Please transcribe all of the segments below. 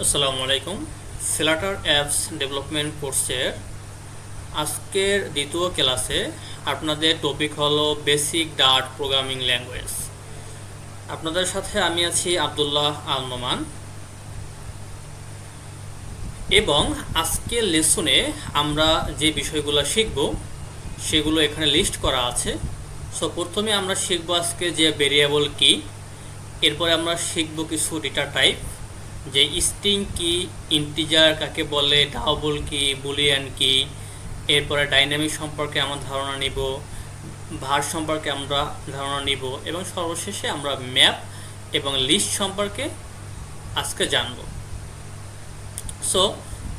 আসসালামু আলাইকুম। Flutter apps development কোর্সের আজকের দ্বিতীয় ক্লাসে আপনাদের টপিক হলো বেসিক ডার্ট প্রোগ্রামিং ল্যাঙ্গুয়েজ। আপনাদের সাথে আমি আছি আব্দুল্লাহ আল নোমান, এবং আজকের লেসনে আমরা যে বিষয়গুলো শিখব সেগুলো এখানে লিস্ট করা আছে। সো প্রথমে আমরা শিখব আজকে যে ভেরিয়েবল কি, এরপরে আমরা শিখব কিছু ডেটা টাইপ, যে স্ট্রিং কি, ইন্টিজার কাকে বলে, ডাবল কি, বুলিয়ান কি, এরপরে ডাইনামিক সম্পর্কে আমরা ধারণা নিব, ভার সম্পর্কে আমরা ধারণা নিব, এবং সর্বশেষে আমরা ম্যাপ এবং লিস্ট সম্পর্কে আজকে জানব। সো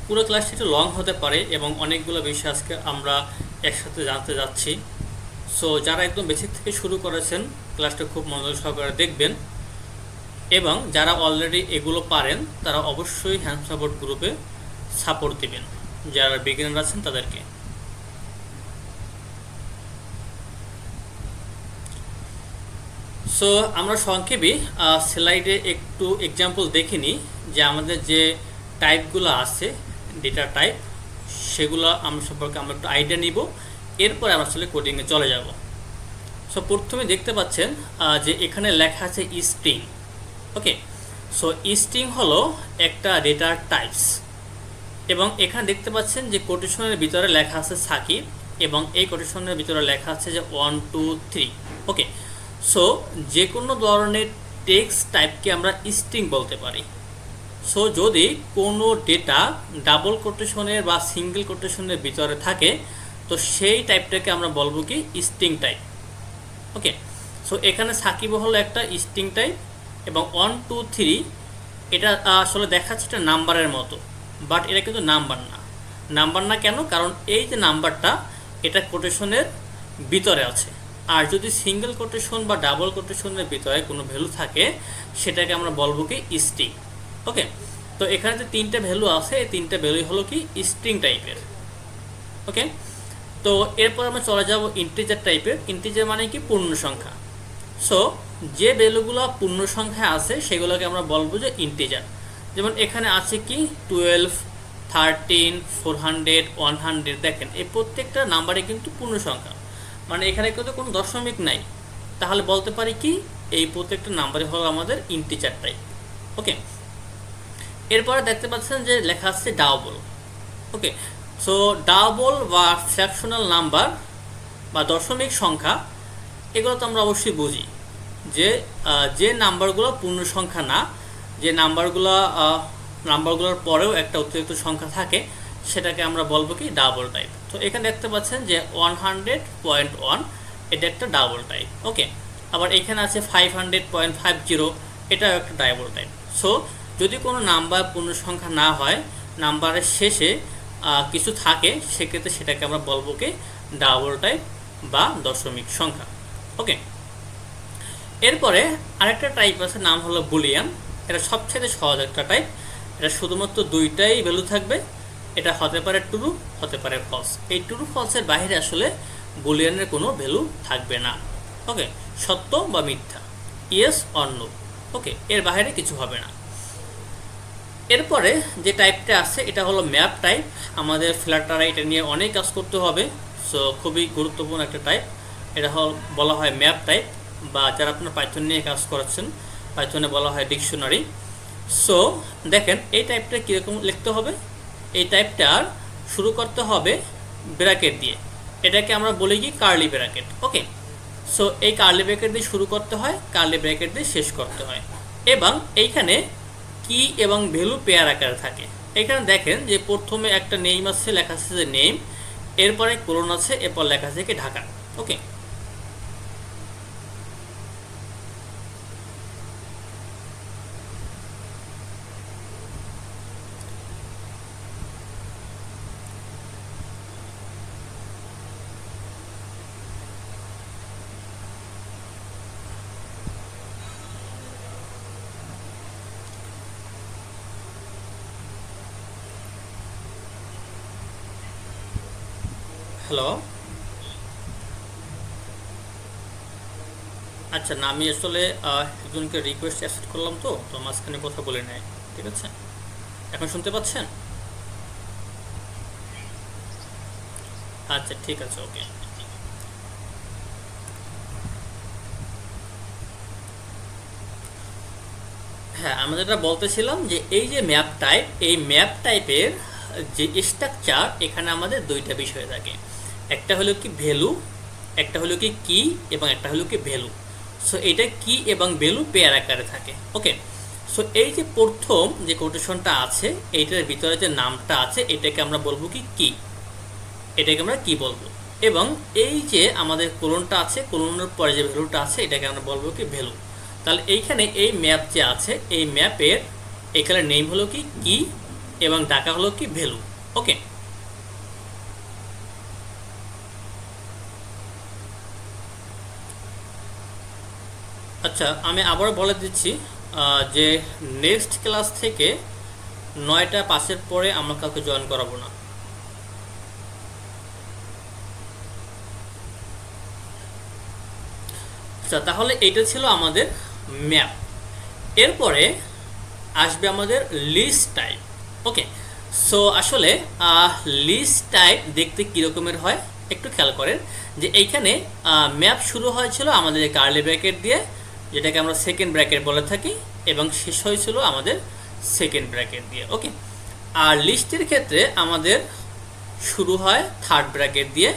পুরো ক্লাসটি একটু লং হতে পারে এবং অনেকগুলো বিষয় আজকে আমরা একসাথে জানতে যাচ্ছি। সো যারা একদম বেসিক থেকে শুরু করেছেন ক্লাসটা খুব মনোযোগ সহকারে দেখবেন, এবং যারা অলরেডি এগুলো পারেন তারা অবশ্যই হ্যান্ড সাপোর্ট গ্রুপে সাপোর্ট দিবেন, যারা বিগিনার আছেন তাদেরকে। সো আমরা সংক্ষেপে স্লাইডে একটু এক্সাম্পল দেখে নিই যে আমাদের যে টাইপগুলো আছে ডেটা টাইপ, সেগুলো আমরা সম্পর্কে আমরা একটু আইডিয়া নিব, এরপরে আমরা আসলে কোডিংয়ে চলে যাব। সো প্রথমে দেখতে পাচ্ছেন যে এখানে লেখা আছে স্ট্রিং। ওকে, সো স্ট্রিং হলো একটা ডেটার টাইপস, এবং এখানে দেখতে পাচ্ছেন যে কোটেশনের ভিতরে লেখা আছে সাকিব, এবং এই কোটেশনের ভিতরে লেখা আছে যে 1 2 3। ওকে, সো যে কোনো ধরনের টেক্সট টাইপকে আমরা স্ট্রিং বলতে পারি। সো যদি কোনো ডেটা ডাবল কোটেশনের বা সিঙ্গেল কোটেশনের ভিতরে থাকে তো সেই টাইপটাকে আমরা বলবো কি স্ট্রিং টাইপ। ওকে, সো এখানে সাকিব হলো একটা স্ট্রিং টাইপ, এবং 1 2 3 এটা আসলে দেখাচ্ছে এটা নাম্বারের মতো, বাট এটা কিন্তু নাম্বার না কেন? কারণ এই যে নাম্বারটা এটা কোটেশনের ভিতরে আছে, আর যদি সিঙ্গেল কোটেশন বা ডাবল কোটেশনের ভিতরে কোনো ভ্যালু থাকে সেটাকে আমরা বলবো কি স্ট্রিং। ওকে, তো এখানে যে তিনটা ভ্যালু আছে এই তিনটা ভ্যালুই হলো কি স্ট্রিং টাইপের। ওকে, তো এরপর আমরা চলে যাব ইন্টিজার টাইপের। ইন্টিজার মানে কি পূর্ণ সংখ্যা। সো যে ভ্যালুগুলো পূর্ণ সংখ্যায় আছে সেগুলোকে আমরা বলবো যে ইন্টিজার। যেমন এখানে আছে কি 12 13 400 100। দেখেন এই প্রত্যেকটা নাম্বারে কিন্তু পূর্ণ সংখ্যা, মানে এখানে কিন্তু কোনো দশমিক নাই, তাহলে বলতে পারি কি এই প্রত্যেকটা নাম্বারে হলো আমাদের ইন্টিজার টাইপ। ওকে, এরপরে দেখতে পাচ্ছেন যে লেখা আছে ডাবল। ওকে, সো ডাবল বা ফ্র্যাকশনাল নাম্বার বা দশমিক সংখ্যা, এগুলো তো আমরা অবশ্যই বুঝি যে যে নাম্বারগুলো পূর্ণ সংখ্যা না, যে নাম্বারগুলোর পরেও একটা অতিরিক্ত সংখ্যা থাকে সেটাকে আমরা বলবো কি ডাবল টাইপ। তো এখানে দেখতে পাচ্ছেন যে 100.1 এটা একটা ডাবল টাইপ। ওকে, আবার এখানে আছে 500.50, এটাও একটা ডাবল টাইপ। সো যদি কোনো নাম্বার পূর্ণ সংখ্যা না হয়, নাম্বারের শেষে কিছু থাকে, সেক্ষেত্রে সেটাকে আমরা বলবো কি ডাবল টাইপ বা দশমিক সংখ্যা। ওকে, এরপরে আরেকটা টাইপ আছে, নাম হলো বুলিয়ান। এটা সবচেয়ে সহজ একটা টাইপ, এটা শুধুমাত্র দুইটাই ভ্যালু থাকবে, এটা হতে পারে ট্রু, হতে পারে ফলস। এই ট্রু ফলসের বাইরে আসলে বুলিয়ানের কোনো ভ্যালু থাকবে না। ওকে, সত্য বা মিথ্যা, ইয়েস অর নো। ওকে, এর বাইরে কিছু হবে না। এরপরে যে টাইপটা আছে এটা হলো ম্যাপ টাইপ। আমাদের ফ্ল্যাটারে এটা নিয়ে অনেক কাজ করতে হবে, সো খুবই গুরুত্বপূর্ণ একটা টাইপ। এটা বলা হয় ম্যাপ টাইপ, বা যারা আপনার পাইথন নিয়ে কাজ করাচ্ছেন পাইথনে বলা হয় ডিকশনারি। সো দেখেন এই টাইপটা কীরকম লিখতে হবে। এই টাইপটার শুরু করতে হবে ব্র্যাকেট দিয়ে, এটাকে আমরা বলি কি কার্লি ব্র্যাকেট। ওকে, সো এই কার্লি ব্র্যাকেট দিয়ে শুরু করতে হয়, কার্লি ব্র্যাকেট দিয়ে শেষ করতে হয়, এবং এইখানে কি এবং ভ্যালু পেয়ার আকারে থাকে। এখানে দেখেন যে প্রথমে একটা নেম আছে, লেখা আছে যে নেম, এরপরে কোলন আছে, এরপর লেখা আছে কি ঢাকা। ওকে, হ্যালো। আচ্ছা, না আমি আসলে একজনকে রিকোয়েস্ট অ্যাকসেপ্ট করলাম, তো মাঝখানে কথা বলে নেয়, ঠিক আছে। এখন শুনতে পাচ্ছেন? আচ্ছা ঠিক আছে, ওকে। হ্যাঁ, আমরা যেটা বলতেছিলাম যে এই যে ম্যাপ টাইপ, এই ম্যাপ টাইপের যে স্ট্রাকচার, এখানে আমাদের দুইটা বিষয় থাকে। একটা হলো কি ভ্যালু, একটা হলো কি এবং একটা হলো কি ভ্যালু। সো এটা কি এবং ভ্যালু পেয়ার আকারে থাকে। ওকে, সো এই যে প্রথম যে কোটেশনটা আছে, এইটার ভিতরে যে নামটা আছে, এটাকে আমরা বলবো কি, এটাকে আমরা কি বলবো। এবং এই যে আমাদের কোলনটা আছে, কোলনের পরে যে ভ্যালুটা আছে, এটাকে আমরা বলবো কি ভ্যালু। তাহলে এইখানে এই ম্যাপ যে আছে, এই ম্যাপের এখানে নেম হলো কি এবং ডাকা হলো কি ভ্যালু। ওকে, আচ্ছা আমি আবারও বলে দিচ্ছি যে নেক্সট ক্লাস থেকে 9টা 5-এর পরে আমরা কাউকে জয়েন করাবো না। আচ্ছা, তাহলে এইটা ছিল আমাদের ম্যাপ। এরপরে আসবে আমাদের লিস্ট টাইপ। ওকে, সো আসলে লিস্ট টাইপ দেখতে কীরকমের হয় একটু খেয়াল করেন যে এইখানে ম্যাপ শুরু হয়েছিল আমাদের কার্লি ব্র্যাকেট দিয়ে, যেটাকে আমরা সেকেন্ড ব্র্যাকেট বলে থাকি, এবং শেষ হয়েছিল আমাদের সেকেন্ড ব্র্যাকেট দিয়ে। ওকে, আর লিস্টের ক্ষেত্রে আমাদের শুরু হয় থার্ড ব্র্যাকেট দিয়ে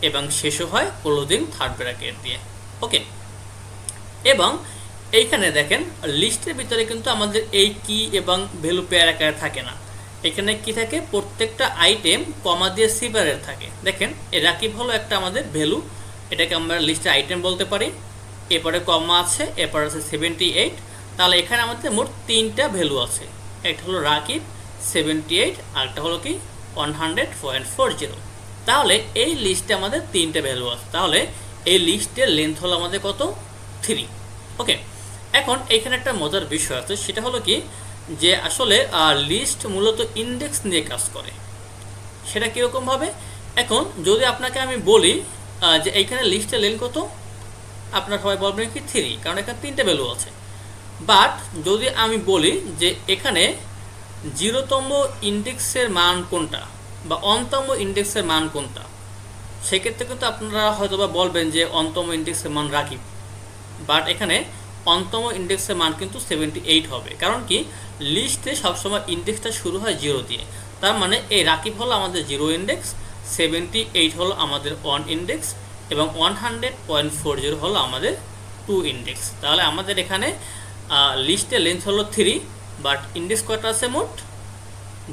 এবং শেষও হয় ক্লোজিং থার্ড ব্র্যাকেট দিয়ে। ওকে, এবং এইখানে দেখেন লিস্টের ভিতরে কিন্তু আমাদের এই কি এবং ভ্যালু পেয়ার আকারে থাকে না। এখানে কি থাকে, প্রত্যেকটা আইটেম কমা দিয়ে সেপারেট থাকে। দেখেন এই রাকিব হলো একটা আমাদের ভ্যালু, এটাকে আমরা লিস্টের আইটেম বলতে পারি। এরপরে কমা আছে, এরপরে আছে 78। তাহলে এখানে আমাদের মোট 3টা ভ্যালু আছে। একটা হলো রাকিব 78, আরেকটা হলো কি 100.40। তাহলে এই লিস্টে আমাদের 3টে ভ্যালু আছে। তাহলে এই লিস্টের লেন্থ হলো আমাদের কত, 3। ওকে, এখন এখানে একটা মজার বিষয় আছে, সেটা হলো কি যে আসলে লিস্ট মূলত ইন্ডেক্স নিয়ে কাজ করে। সেটা কীরকমভাবে, এখন যদি আপনাকে আমি বলি যে এইখানে লিস্টের লেন্থ কত, আপনার সবাই বলবেন কি 3, কারণ এখানে 3টে ভ্যালু আছে। বাট যদি আমি বলি যে এখানে 0তম ইন্ডেক্সের মান কোনটা বা 1তম ইন্ডেক্সের মান কোনটা, সেক্ষেত্রে কিন্তু আপনারা হয়তো বা বলবেন যে 1তম ইন্ডেক্সের মান রাকিব। বাট এখানে 1তম ইন্ডেক্সের মান কিন্তু 78 হবে। কারণ কি, লিস্টে সবসময় ইন্ডেক্সটা শুরু হয় 0 দিয়ে। তার মানে এই রাকিব হলো আমাদের 0 ইন্ডেক্স, 78 হলো আমাদের 1 ইন্ডেক্স, এবং 100.40 হলো আমাদের 2 ইন্ডেক্স। তাহলে আমাদের এখানে লিস্টের লেন্থ হলো 3, বাট ইন্ডেক্স কয়টা আছে মোট,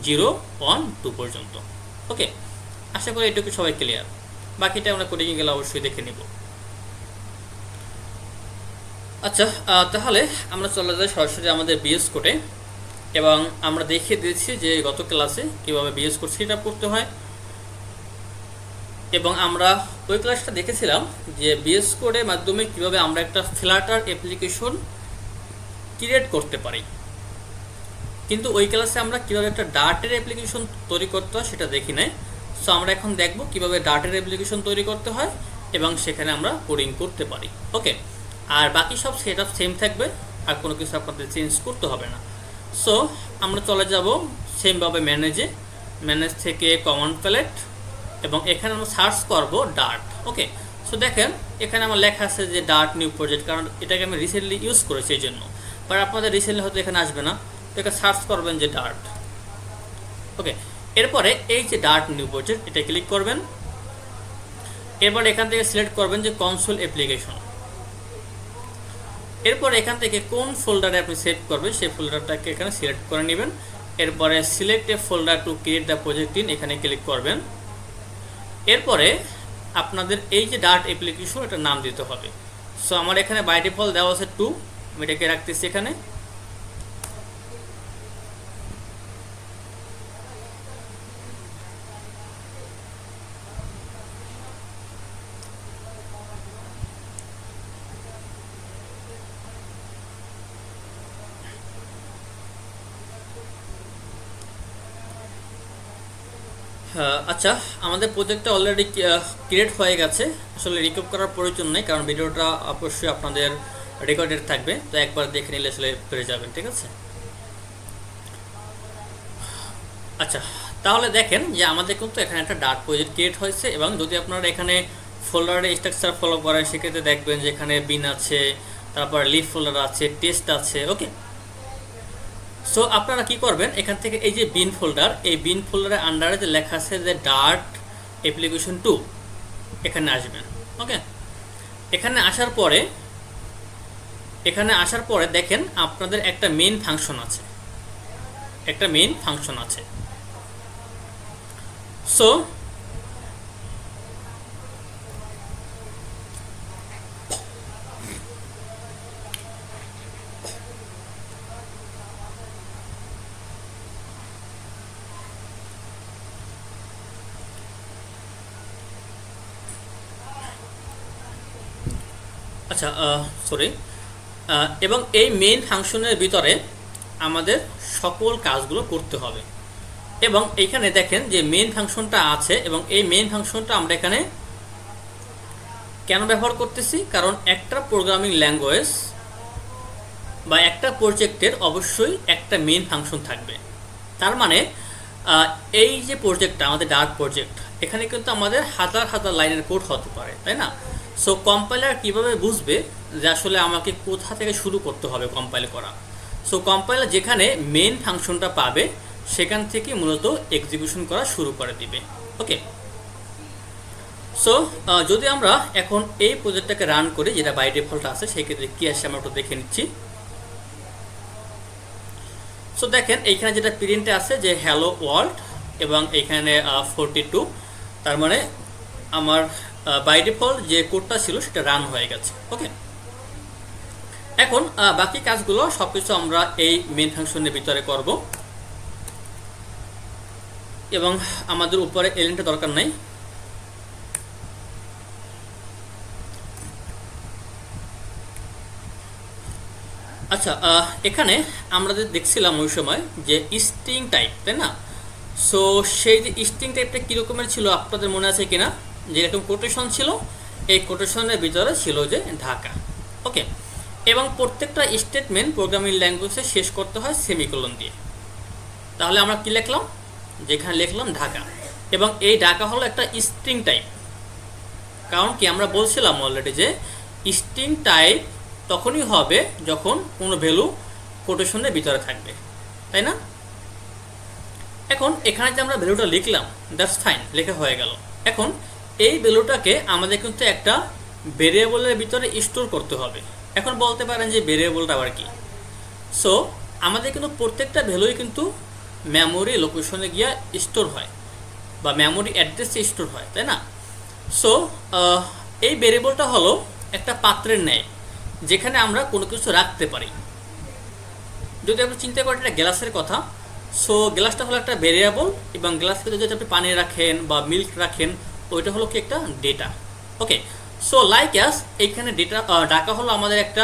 0, 1, 2 পর্যন্ত। ওকে, আশা করি এটুকু সবাই ক্লিয়ার। বাকিটা আমরা কোডিংয়ে গেলে অবশ্যই দেখে নিব। আচ্ছা, তাহলে আমরা চলে যাই সরাসরি আমাদের বিএস কোডে, এবং আমরা দেখিয়ে দিয়েছি যে গত ক্লাসে কীভাবে বিএস কোড সেট আপ করতে হয়। এবং আমরা ওই ক্লাসটা দেখেছিলাম যে বিএস কোডের মাধ্যমে কীভাবে আমরা একটা ফ্লাটার অ্যাপ্লিকেশন ক্রিয়েট করতে পারি। কিন্তু ওই ক্লাসে আমরা কীভাবে একটা ডার্টের অ্যাপ্লিকেশন তৈরি করতে হয় সেটা দেখি নাই। সো আমরা এখন দেখব কীভাবে ডার্টের অ্যাপ্লিকেশন তৈরি করতে হয় এবং সেখানে আমরা কোডিং করতে পারি। ওকে, আর বাকি সব সেট আপ সেম থাকবে, আর কোনো কিছু আপনাদের চেঞ্জ করতে হবে না। সো আমরা চলে যাব সেমভাবে ম্যানেজ থেকে কমান্ড প্যালেট, এবং এখানে আমরা সার্চ করব ডার্ট। ওকে, সো দেখেন এখানে আমার লেখা আছে যে ডার্ট নিউ প্রজেক্ট, কারণ এটাকে আমি রিসেন্টলি ইউজ করেছি এই জন্য। বাট আপনাদের রিসেন্টলি হয়তো এখানে আসবে না, তো এখানে সার্চ করবেন যে ডার্ট। ওকে, এরপরে এই যে ডার্ট নিউ প্রজেক্ট, এটা ক্লিক করবেন। এরপর এখান থেকে সিলেক্ট করবেন যে কনসোল অ্যাপ্লিকেশন। এরপর এখান থেকে কোন ফোল্ডারে আপনি সেভ করবেন সেই ফোল্ডারটাকে এখানে সিলেক্ট করে নেবেন। এরপরে select A folder to create the project in, এখানে ক্লিক করবেন। এরপরে আপনাদের এই যে ডার্ট অ্যাপ্লিকেশন, এটার নাম দিতে হবে। সো আমার এখানে বাই ডিফল্ট দেওয়া আছে 2, আমি এটাকে রাখতেছি এখানে। আচ্ছা, আমাদের প্রজেক্টটা অলরেডি ক্রিয়েট হয়ে গেছে। আসলে রিকভার করার প্রয়োজন নেই, কারণ ভিডিওটা অবশ্যই আপনাদের রেকর্ডেড থাকবে, তো একবার দেখে নিলে আসলে পেরে যাবেন। ঠিক আছে, আচ্ছা, তাহলে দেখেন যে আমাদের কিন্তু এখানে একটা ডার্ট প্রজেক্ট ক্রিয়েট হয়েছে, এবং যদি আপনারা এখানে ফোল্ডারে স্ট্রাকচার ফলো করেন সেক্ষেত্রে দেখবেন যে এখানে বিন আছে, তারপর লিফ ফোল্ডার আছে, টেস্ট আছে। ওকে, সো আপনারা কি করবেন, এখান থেকে এই যে বিন ফোল্ডার, এই বিন ফোল্ডারের আন্ডারে যে লেখা আছে যে ডার্ট অ্যাপ্লিকেশন 2, এখানে আসবেন। ওকে, এখানে আসার পরে দেখেন আপনাদের একটা মেইন ফাংশন আছে, সো আচ্ছা, সরি, এবং এই মেইন ফাংশনের ভিতরে আমাদের সকল কাজগুলো করতে হবে। এবং এইখানে দেখেন যে মেইন ফাংশনটা আছে, এবং এই মেইন ফাংশনটা আমরা এখানে কেন ব্যবহার করতেছি, কারণ একটা প্রোগ্রামিং ল্যাঙ্গুয়েজ বা একটা প্রজেক্টের অবশ্যই একটা মেইন ফাংশন থাকবে। তার মানে এই যে প্রজেক্টটা আমাদের ডার্ট প্রজেক্ট, এখানে কিন্তু আমাদের হাজার হাজার লাইনের কোড হতে পারে, তাই না? সো কম্পাইলার কিভাবে বুঝবে যে আসলে আমাকে কোথা থেকে শুরু করতে হবে কম্পাইল করা? সো কম্পাইলার যেখানে মেইন ফাংশনটা পাবে সেখান থেকে মূলত এক্সিকিউশন করা শুরু করে দিবে। ওকে, সো যদি আমরা এখন এই প্রজেক্টটাকে রান করি, যেটা বাই ডিফল্ট আছে, সেই ক্ষেত্রে কী আসে আমরা একটু দেখে নিচ্ছি। সো দেখেন এইখানে যেটা প্রিন্টে আছে যে হ্যালো ওয়ার্ল্ড, এবং এইখানে 42, তার মানে আমার বাই ডিফল্ট যে কোডটা ছিল সেটা রান হয়ে গেছে। ওকে, এখন বাকি কাজগুলো সব কিছু আমরা এই মেইন ফাংশনের ভিতরে করব, এবং আমাদের উপরে এলিমেন্টটা দরকার নাই। আচ্ছা, এখানে আমরা যে দেখছিলাম ওই সময় যে স্ট্রিং টাইপ, তাই না? সো সেই যে স্ট্রিং টাইপটা কীরকমের ছিল আপনাদের মনে আছে কিনা? যে এরকম কোটেশন ছিল, এই কোটেশনের ভিতরে ছিল যে ঢাকা। ওকে, এবং প্রত্যেকটা স্টেটমেন্ট প্রোগ্রামিং ল্যাঙ্গুয়েজে শেষ করতে হয় সেমিকোলন দিয়ে। তাহলে আমরা কি লিখলাম, যেখানে লিখলাম ঢাকা, এবং এই ঢাকা হলো একটা স্ট্রিং টাইপ। কারণ কি আমরা বলছিলাম অলরেডি যে স্ট্রিং টাইপ তখনই হবে যখন কোনো ভ্যালু কোটেশনের ভিতরে থাকবে, তাই না? এখন এখানে যে আমরা ভ্যালুটা লিখলাম, দ্যাটস ফাইন, লেখা হয়ে গেল। এখন এই ভ্যালুটাকে আমাদের কিন্তু একটা ভেরিয়েবলের ভিতরে স্টোর করতে হবে। এখন বলতে পারেন যে ভেরিয়েবলটা আবার কি? সো আমাদের কিন্তু প্রত্যেকটা ভ্যালুই কিন্তু মেমোরি লোকেশনে গিয়ে স্টোর হয়, বা মেমোরি অ্যাড্রেসে স্টোর হয়, তাই না? সো এই ভেরিয়েবলটা হলো একটা পাত্রের ন্যায়, যেখানে আমরা কোনো কিছু রাখতে পারি। যদি আপনি চিন্তা করেন একটা গ্লাসের কথা, সো গ্লাসটা হলো একটা ভেরিয়েবল, এবং গ্লাসে যদি আপনি পানি রাখেন বা মিল্ক রাখেন, ওইটা হলো কি একটা ডেটা। ওকে, সো লাইক অ্যাস এইখানে ডেটা ডাকা হলো আমাদের একটা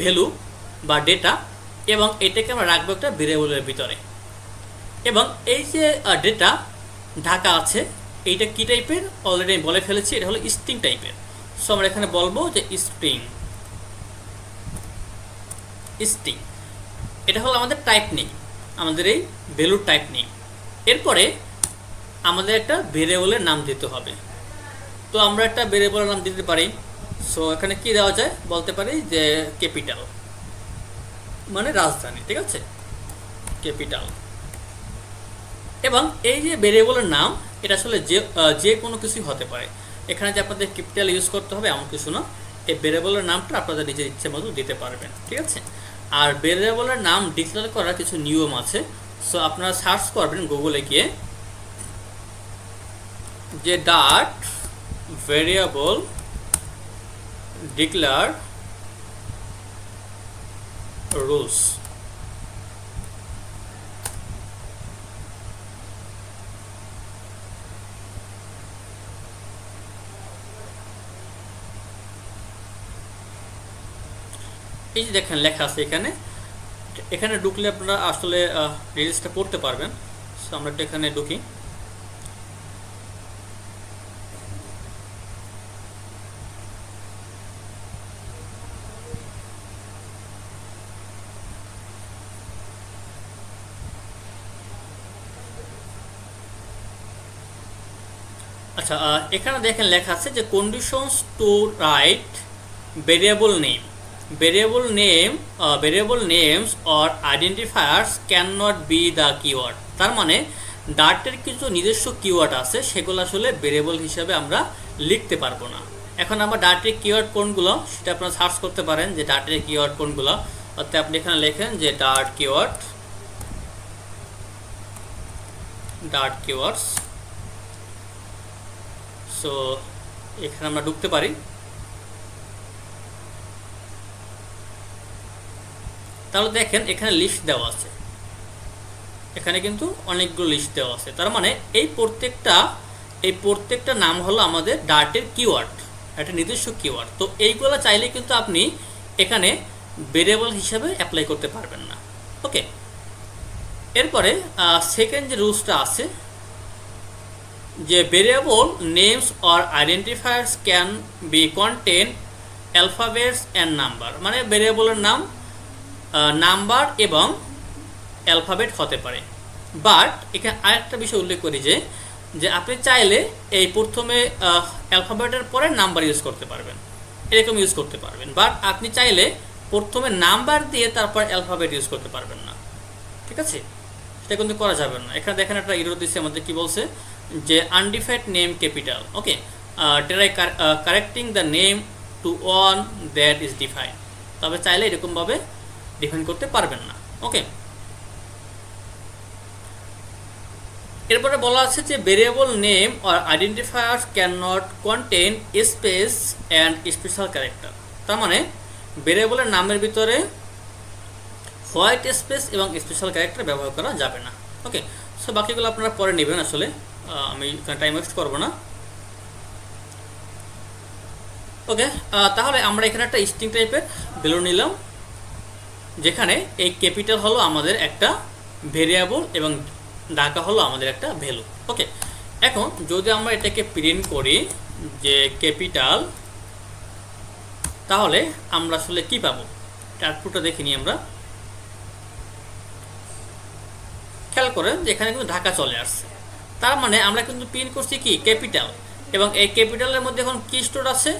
ভ্যালু বা ডেটা, এবং এটাকে আমরা রাখবো একটা ভেরিয়েবলের ভিতরে। এবং এই যে ডেটা ঢাকা আছে, এইটা কি টাইপের অলরেডি আমি বলে ফেলেছি, এটা হলো স্ট্রিং টাইপের। সো আমরা এখানে বলবো যে স্ট্রিং, এটা হলো আমাদের টাইপ নেই, আমাদের এই ভ্যালুর টাইপ নেই। এরপরে আমাদের একটা ভেরিয়েবলের নাম দিতে হবে। তো আমরা একটা ভেরিয়েবলের নাম দিতে পারি। সো এখানে কি দেওয়া যায়, বলতে পারি যে ক্যাপিটাল, মানে রাজধানী, ঠিক আছে, ক্যাপিটাল। এবং এই যে ভেরিয়েবলের নাম, এটা আসলে যে কোনো কিছুই হতে পারে। এখানে যে আপনাদের ক্যাপিটাল ইউজ করতে হবে এমন কিছু না, এই ভেরিয়েবলের নামটা আপনাদের নিজের ইচ্ছে মতো দিতে পারবেন, ঠিক আছে। আর ভেরিয়েবলের নাম ডিক্লেয়ার করার কিছু নিয়ম আছে। সো আপনারা সার্চ করবেন গুগলে গিয়ে যে ডাট ভেরিয়েবল ডিক্লেয়ার রুলস। এই যে দেখেন লেখা আছে এখানে, এখানে ঢুকলে আপনারা আসলে রিলিজটা পড়তে পারবেন। সো আমরা একটু এখানে ঢুকি। আচ্ছা, এখানে দেখেন লেখা আছে যে conditions to write variable name, variable names or identifiers can not be the keyword. তার মানে ডার্টের কিছু নিজস্ব কিওয়ার্ড আছে, সেগুলো আসলে ভেরিয়েবল হিসাবে আমরা লিখতে পারবো না। এখন আমরা ডার্টের কিওয়ার্ড কোনগুলো সেটা আপনারা সার্চ করতে পারেন যে ডার্টের কিওয়ার্ড কোনগুলো। অর্থাৎ আপনি এখানে লেখেন যে ডার্ট কিওয়ার্ডস। সো এখানে আমরা ঢুকতে পারি। তাহলে দেখেন এখানে লিস্ট দেওয়া আছে, এখানে কিন্তু অনেকগুলো লিস্ট দেওয়া আছে। তার মানে এই প্রত্যেকটা নাম হলো আমাদের ডার্টের কিওয়ার্ড, একটা নিজস্ব কিওয়ার্ড। তো এইগুলো চাইলে কিন্তু আপনি এখানে ভেরিয়েবল হিসাবে অ্যাপ্লাই করতে পারবেন না। ওকে, এরপরে সেকেন্ড যে রুলসটা আছে যে variable names or identifiers can be contain alphabets and number. মানে ভেরিয়েবলের নাম নাম্বার এবং অ্যালফাবেট হতে পারে। বাট এখানে আরেকটা বিষয় উল্লেখ করি যে আপনি চাইলে এই প্রথমে অ্যালফাবেটের পরে নাম্বার ইউজ করতে পারবেন, এরকম ইউজ করতে পারবেন। বাট আপনি চাইলে প্রথমে নাম্বার দিয়ে তারপর অ্যালফাবেট ইউজ করতে পারবেন না, ঠিক আছে? সেটা কিন্তু করা যাবে না। এখানে দেখেন একটা এরর দিচ্ছে আমাদের, কি বলছে যে undefined name capital. Okay, try correcting the name to one that is defined. তবে চাইলে এরকমভাবে ডিফাইন করতে পারবেন না। ওকে, এরপরে বলা আছে যে variable name or identifiers can not contain space and special character. তার মানে ভেরিয়েবলের নামের ভিতরে হোয়াইট স্পেস এবং স্পেশাল ক্যারেক্টার ব্যবহার করা যাবে না। ওকে, সো বাকিগুলো আপনারা পরে নেবেন, আসলে আমি টাইম ওয়েস্ট করবো না। ওকে, তাহলে আমরা এখানে একটা স্ট্রিং টাইপের ভ্যালু নিলাম, যেখানে এই ক্যাপিটাল হলো আমাদের একটা ভেরিয়েবল এবং ঢাকা হলো আমাদের একটা ভ্যালু। ওকে, এখন যদি আমরা এটাকে প্রিন্ট করি যে ক্যাপিটাল, তাহলে আমরা আসলে কি পাবো আউটপুটটা দেখে নিই আমরা। খেয়াল করেন যে এখানে কিন্তু ঢাকা চলে আসছে। তার মানে আমরা কিন্তু প্রিন্ট করছি কি ক্যাপিটাল, এবং এই ক্যাপিটালের মধ্যে এখন কি স্টোর আছে,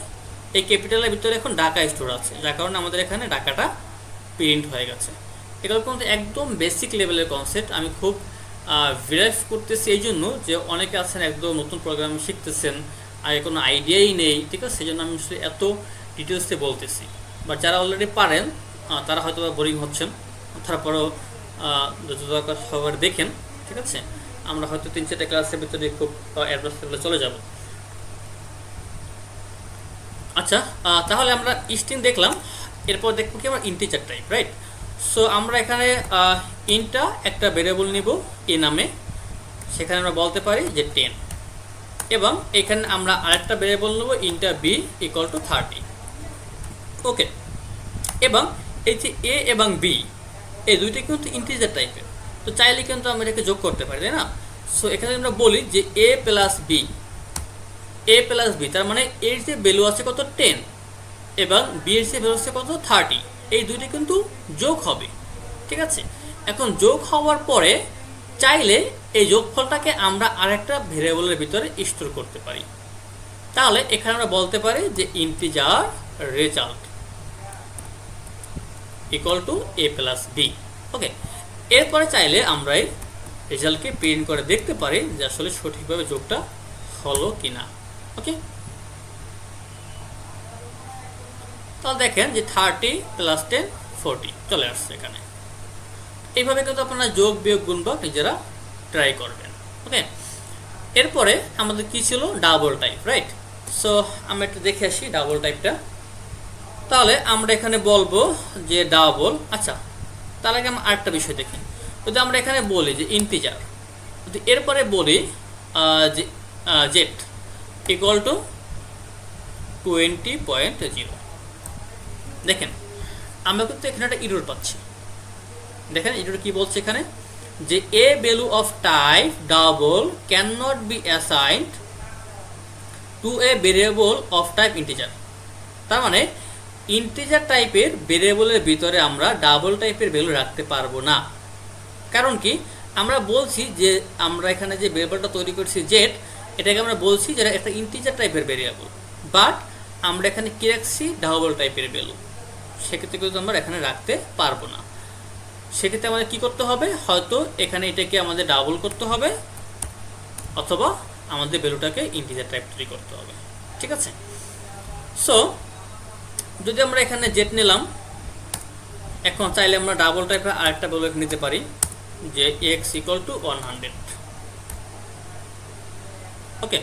এই ক্যাপিটালের ভিতরে এখন ঢাকা স্টোর আছে, যার কারণে আমাদের এখানে ঢাকাটা প্রিন্ট হয়ে গেছে। এগুলো কিন্তু একদম বেসিক লেভেলের কনসেপ্ট। আমি খুব ভেরিফাই করতেছি এই জন্য যে অনেকে আছেন একদম নতুন প্রোগ্রাম শিখতেছেন, আগে কোনো আইডিয়াই নেই, ঠিক আছে? সেই জন্য আমি এত ডিটেলসে বলতেছি। বাট যারা অলরেডি পারেন তারা হয়তো বোরিং হচ্ছেন, তারপরেও যত দরকার সবার দেখেন, ঠিক আছে? আমরা হয়তো 3-4টা ক্লাসের ভিতরে খুব অ্যাডভান্স লেভেলে চলে যাব। আচ্ছা, তাহলে আমরা স্ট্রিং দেখলাম, এরপর দেখবো কি আমরা ইন্টিজার টাইপ, রাইট? সো আমরা এখানে ইনটা একটা ভেরিয়েবল নিব এ নামে, সেখানে আমরা বলতে পারি যে 10, এবং এখানে আমরা আরেকটা ভেরিয়েবল নেব ইনটা বি ইকুয়াল টু 30। ওকে, এবং এই যে এ এবং বি এই দুইটা কিন্তু ইন্টিজার টাইপের, তো চাইলে কিন্তু আমরা এটাকে যোগ করতে পারি, তাই না? সো এখানে আমরা বলি যে এ প্লাস বি, তার মানে এর যে ভ্যালু আছে কত 10 এবং বি এর যে ভ্যালু আছে কত 30, এই দুইটা কিন্তু যোগ হবে, ঠিক আছে? এখন যোগ হওয়ার পরে চাইলে এই যোগফলটাকে আমরা আরেকটা ভেরিয়েবলের ভিতরে স্টোর করতে পারি। তাহলে এখানে আমরা বলতে পারি যে integer result equal to A plus B. Okay, এরপরে চাইলে আমরা এই রেজাল্টকে প্রিন্ট করে দেখতে পারি যে আসলে সঠিকভাবে যোগটা হলো কিনা। ওকে, তাহলে দেখেন যে 30 + 10 40 চলে আসছে এখানে। এইভাবে কিন্তু আপনারা যোগ বিয়োগ গুণভাগ নিজেরা ট্রাই করবেন। ওকে, এরপরে আমাদের কি ছিল ডাবল টাইপ, রাইট? সো আমরা একটু দেখে আসি ডাবল টাইপটা। তাহলে আমরা এখানে বলবো যে ডাবল। আচ্ছা, তার আগে আমরা আরেকটা বিষয় দেখি। যদি আমরা এখানে বলি যে ইন্টিজার, যদি এরপরে বলি যে জেড ইকুয়াল টু 20.0, দেখেন আমরা কিন্তু এখানে একটা ইরর পাচ্ছি। দেখেন ইরর কি বলছে এখানে, যে a value of type double can not be assigned to a variable of type integer. তার মানে ইন্টিজার টাইপের ভেরিয়েবলের ভিতরে আমরা ডাবল টাইপের ভ্যালু রাখতে পারবো না। কারণ কি, আমরা বলছি যে আমরা এখানে যে ভেরিয়েবলটা তৈরি করছি জেড, এটাকে আমরা বলছি যেটা একটা ইন্টিজার টাইপের ভেরিয়েবল, বাট আমরা এখানে কি রাখছি, ডাবল টাইপের ভ্যালু। সেক্ষেত্রে কিন্তু আমরা এখানে রাখতে পারবো না। সেক্ষেত্রে আমাদের কি করতে হবে, হয়তো এখানে এটাকে আমাদের ডাবল করতে হবে, অথবা আমাদের ভ্যালুটাকে ইন্টিজার টাইপ তৈরি করতে হবে। ঠিক আছে, সো যদি আমরা এখানে জেড নিলাম, এখন চাইলে আমরা ডাবল টাইপের আরেকটা ভ্যালু নিতে পারি, যে এক্স ইকুয়াল টু 100। ওকে,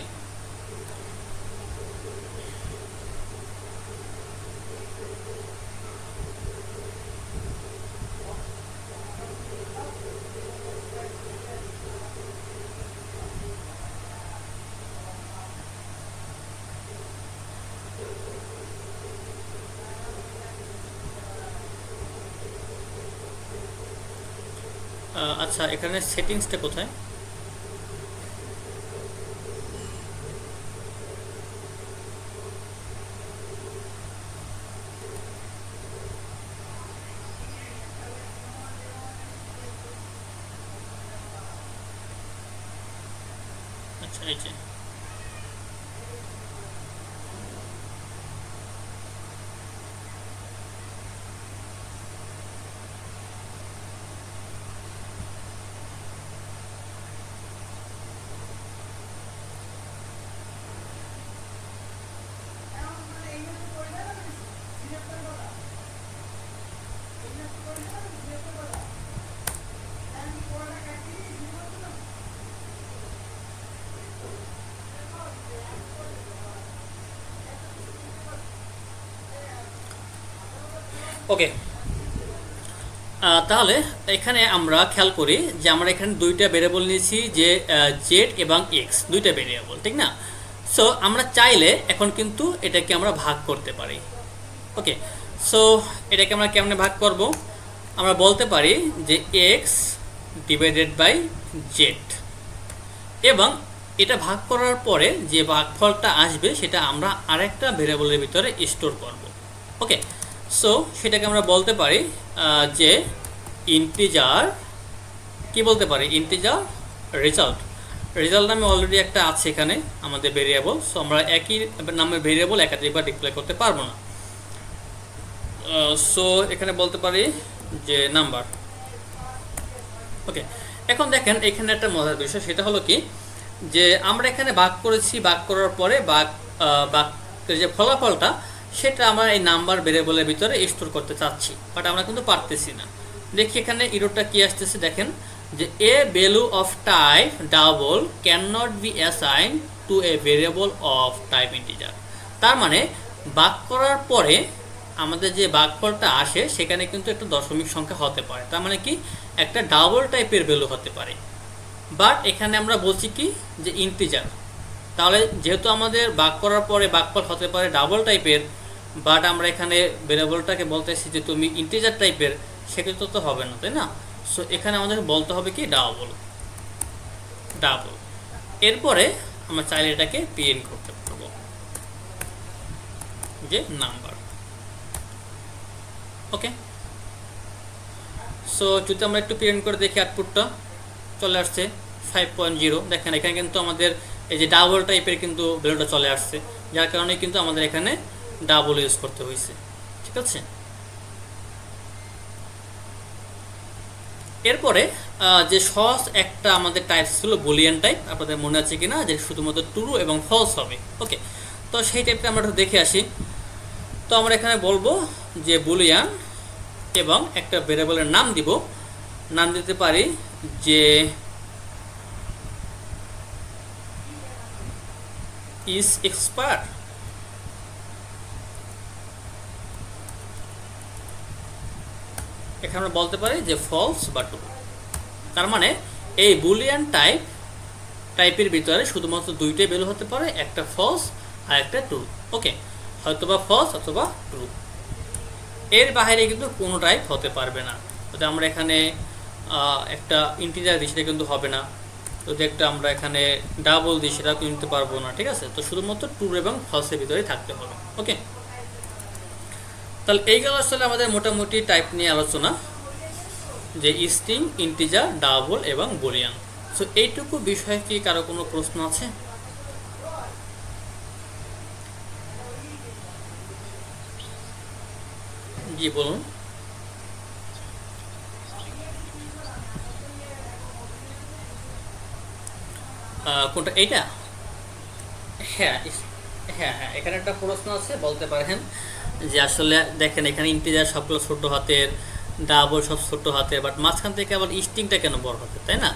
আচ্ছা এখানে সেটিংসটা কোথায়? আচ্ছা এই যে ওকে, তাহলে এখানে আমরা খেয়াল করি যে আমরা এখানে দুইটা ভেরিয়েবল নিয়েছি, যে জেড এবং এক্স দুইটা ভেরিয়েবল, ঠিক না? সো আমরা চাইলে এখন কিন্তু এটাকে আমরা ভাগ করতে পারি। ওকে, সো এটাকে আমরা কেমনে ভাগ করব? আমরা বলতে পারি যে এক্স ডিভাইডেড বাই জেড, এবং এটা ভাগ করার পরে যে ভাগফলটা আসবে সেটা আমরা আরেকটা ভেরিয়েবলের ভিতরে স্টোর করব। ওকে, সো সেটাকে আমরা বলতে পারি যে ইন্টিজার, কি বলতে পারি, ইন্টিজার রেজাল্ট। রেজাল্ট নামে অলরেডি একটা আছে এখানে আমাদের ভেরিয়েবল, সো আমরা একই নামের ভেরিয়েবল একাধিকবার ডিপ্লয় করতে পারবো না। সো এখানে বলতে পারি যে নাম্বার। ওকে, এখন দেখেন এখানে একটা মজার বিষয়, সেটা হলো কি, যে আমরা এখানে ভাগ করেছি, ভাগ করার পরে ভাগের যে ফলাফলটা সেটা আমরা এই নাম্বার ভেরিয়েবলের ভিতরে স্টোর করতে চাচ্ছি, বাট আমরা কিন্তু পারতেছি না। দেখি এখানে ইরোরটা কি আসতেছে, দেখেন যে a value of type double can not be assign to a variable of type integer. তার মানে ভাগ করার পরে আমাদের যে ভাগফলটা আসে সেখানে কিন্তু একটা দশমিক সংখ্যা হতে পারে, তার মানে কি একটা ডাবল টাইপের ভ্যালু হতে পারে। বাট এখানে আমরা বলছি কি যে ইন্টিজার, তাহলে যেহেতু আমাদের ভাগ করার পরে ভাগফল হতে পারে ডাবল টাইপের, বাট আমরা এখানে ভেরিয়েবলটাকে বলতেছি যে তুমি ইন্টিজার টাইপের, সেক্ষেত্রে তো হবে না, তাই না? সো এখানে আমাদের বলতে হবে কি ডাবল। এরপরে আমরা চাইলে এটাকে পিএন করতে পারবো যে নাম্বার। ওকে, সো যদি আমরা একটু প্রিন্ট করে দেখি, আউটপুটটা চলে আসছে 5.0। দেখেন এখানে কিন্তু আমাদের এই যে ডাবল টাইপের কিন্তু ভ্যালুটা চলে আসছে, যার কারণে কিন্তু আমাদের এখানে ডাবল ইউজ করতে হয়েছে। ঠিক আছে, এরপরে যে সহজ একটা আমাদের টাইপ ছিল বুলিয়ান টাইপ, আপনাদের মনে আছে কিনা, যে শুধুমাত্র ট্রু এবং ফলস হবে। ওকে, তো সেই টাইপটা আমরা একটু দেখে আসি। তো আমরা এখানে বলবো যে বুলিয়ান, এবং একটা ভেরিয়েবলের নাম দিব, নাম দিতে পারি যে ইজ এক্সপায়ার। এখানে আমরা বলতে পারি যে ফলস বা ট্রু। তার মানে এই বুলিয়ান টাইপের ভিতরে শুধুমাত্র দুইটাই ভ্যালু হতে পারে, একটা ফলস আর একটা ট্রু। ওকে, হয়তোবা ফলস অথবা ট্রু, এর বাইরে কিন্তু কোনো টাইপ হতে পারবে না। যদি আমরা এখানে একটা ইন্টিজার দিই সেটা কিন্তু হবে না, যদি একটা আমরা এখানে ডাবল দিই সেটা কিনতে পারবো না। ঠিক আছে, তো শুধুমাত্র ট্রু এবং ফলসের ভিতরেই থাকতে হবে। ওকে, তাহলে এই গেল আসলে আমাদের মোটামুটি টাইপ নিয়ে আলোচনা, যে স্ট্রিং, ইন্টিজার, ডাবল এবং বুলিয়ান। সো এইটুকু বিষয়ে কি কারো কোনো প্রশ্ন আছে? জি বলুন। কোনটা এইটা? হ্যাঁ হ্যাঁ হ্যাঁ, এখানে একটা প্রশ্ন আছে, বলতে পারেন যে আসলে দেখেন এখানে ইন্টিজার সবগুলো ছোট হাতের, ডাবল সব ছোট হাতের, বাট মাঝখান থেকে আবার স্ট্রিংটা কেন বড় হাতের, তাই না?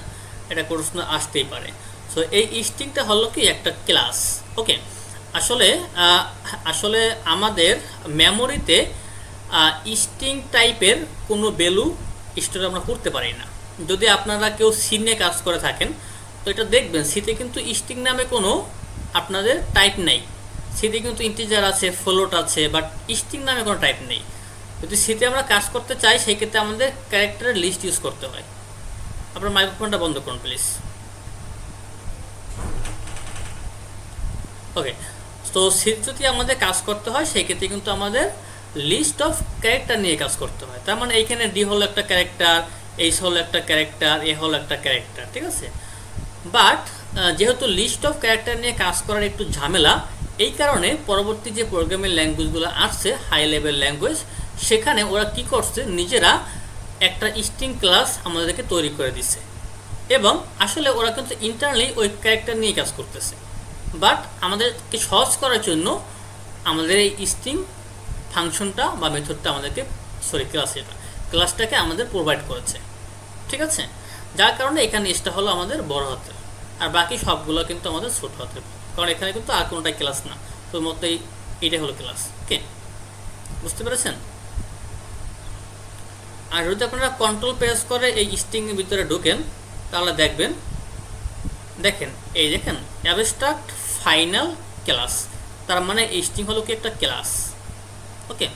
এটা প্রশ্ন আসতেই পারে। সো এই স্ট্রিংটা হলো কি একটা ক্লাস। ওকে, আসলে আহ, আসলে আমাদের মেমোরিতে স্ট্রিং টাইপের কোনো ভ্যালু স্টোর আমরা করতে পারি না। যদি আপনারা কেউ সি নিয়ে কাজ করে থাকেন, তো এটা দেখবেন সিতে কিন্তু স্ট্রিং নামে কোনো আপনাদের টাইপ নেই। সিতে কিন্তু ইন্টিজার আছে, ফ্লোট আছে, বাট স্ট্রিং নামে কোনো টাইপ নেই। যদি সিতে আমরা কাজ করতে চাই, সেই ক্ষেত্রে আমাদের ক্যারেক্টারের লিস্ট ইউজ করতে হয়। আপনার মাইক্রোফোনটা বন্ধ করুন প্লিজ। ওকে, তো সিট যদি আমাদের কাজ করতে হয়, সেই ক্ষেত্রে কিন্তু আমাদের লিস্ট অফ ক্যারেক্টার নিয়ে কাজ করতে হয়। তার মানে এইখানে ডি হলো একটা ক্যারেক্টার, এইচ হলো একটা ক্যারেক্টার, এ হলো একটা ক্যারেক্টার, ঠিক আছে? বাট যেহেতু লিস্ট অফ ক্যারেক্টার নিয়ে কাজ করার একটু ঝামেলা, এই কারণে পরবর্তী যে প্রোগ্রামিং ল্যাঙ্গুয়েজগুলো আসছে, হাই লেভেল ল্যাঙ্গুয়েজ, সেখানে ওরা কি করছে, নিজেরা একটা স্ট্রিং ক্লাস আমাদেরকে তৈরি করে দিচ্ছে। এবং আসলে ওরা কিন্তু ইন্টারনালি ওই ক্যারেক্টার নিয়ে কাজ করতেছে, বাট আমাদেরকে সহজ করার জন্য আমাদের এই স্ট্রিং ফাংশনটা বা মেথডটা আমাদেরকে, সরি ক্লাস, এটা ক্লাসটাকে আমাদের প্রোভাইড করেছে, ঠিক আছে? যার কারণে এখানে এসটা হলো আমাদের বড় হাতের, আর বাকি সবগুলো কিন্তু আমাদের ছোট হাতের, কারণ এখানে কিন্তু আর কোনোটাই ক্লাস না, তোর মতো এইটাই হলো ক্লাস। ওকে, বুঝতে পেরেছেন? আর যদি আপনারা কন্ট্রোল প্রেস করে এই স্ট্রিংয়ের ভিতরে ঢোকেন, তাহলে দেখবেন, দেখেন এই দেখেন অ্যাবস্ট্রাক্ট ফাইনাল ক্লাস, তার মানে এই স্ট্রিং হলো কি একটা ক্লাস। ওকে,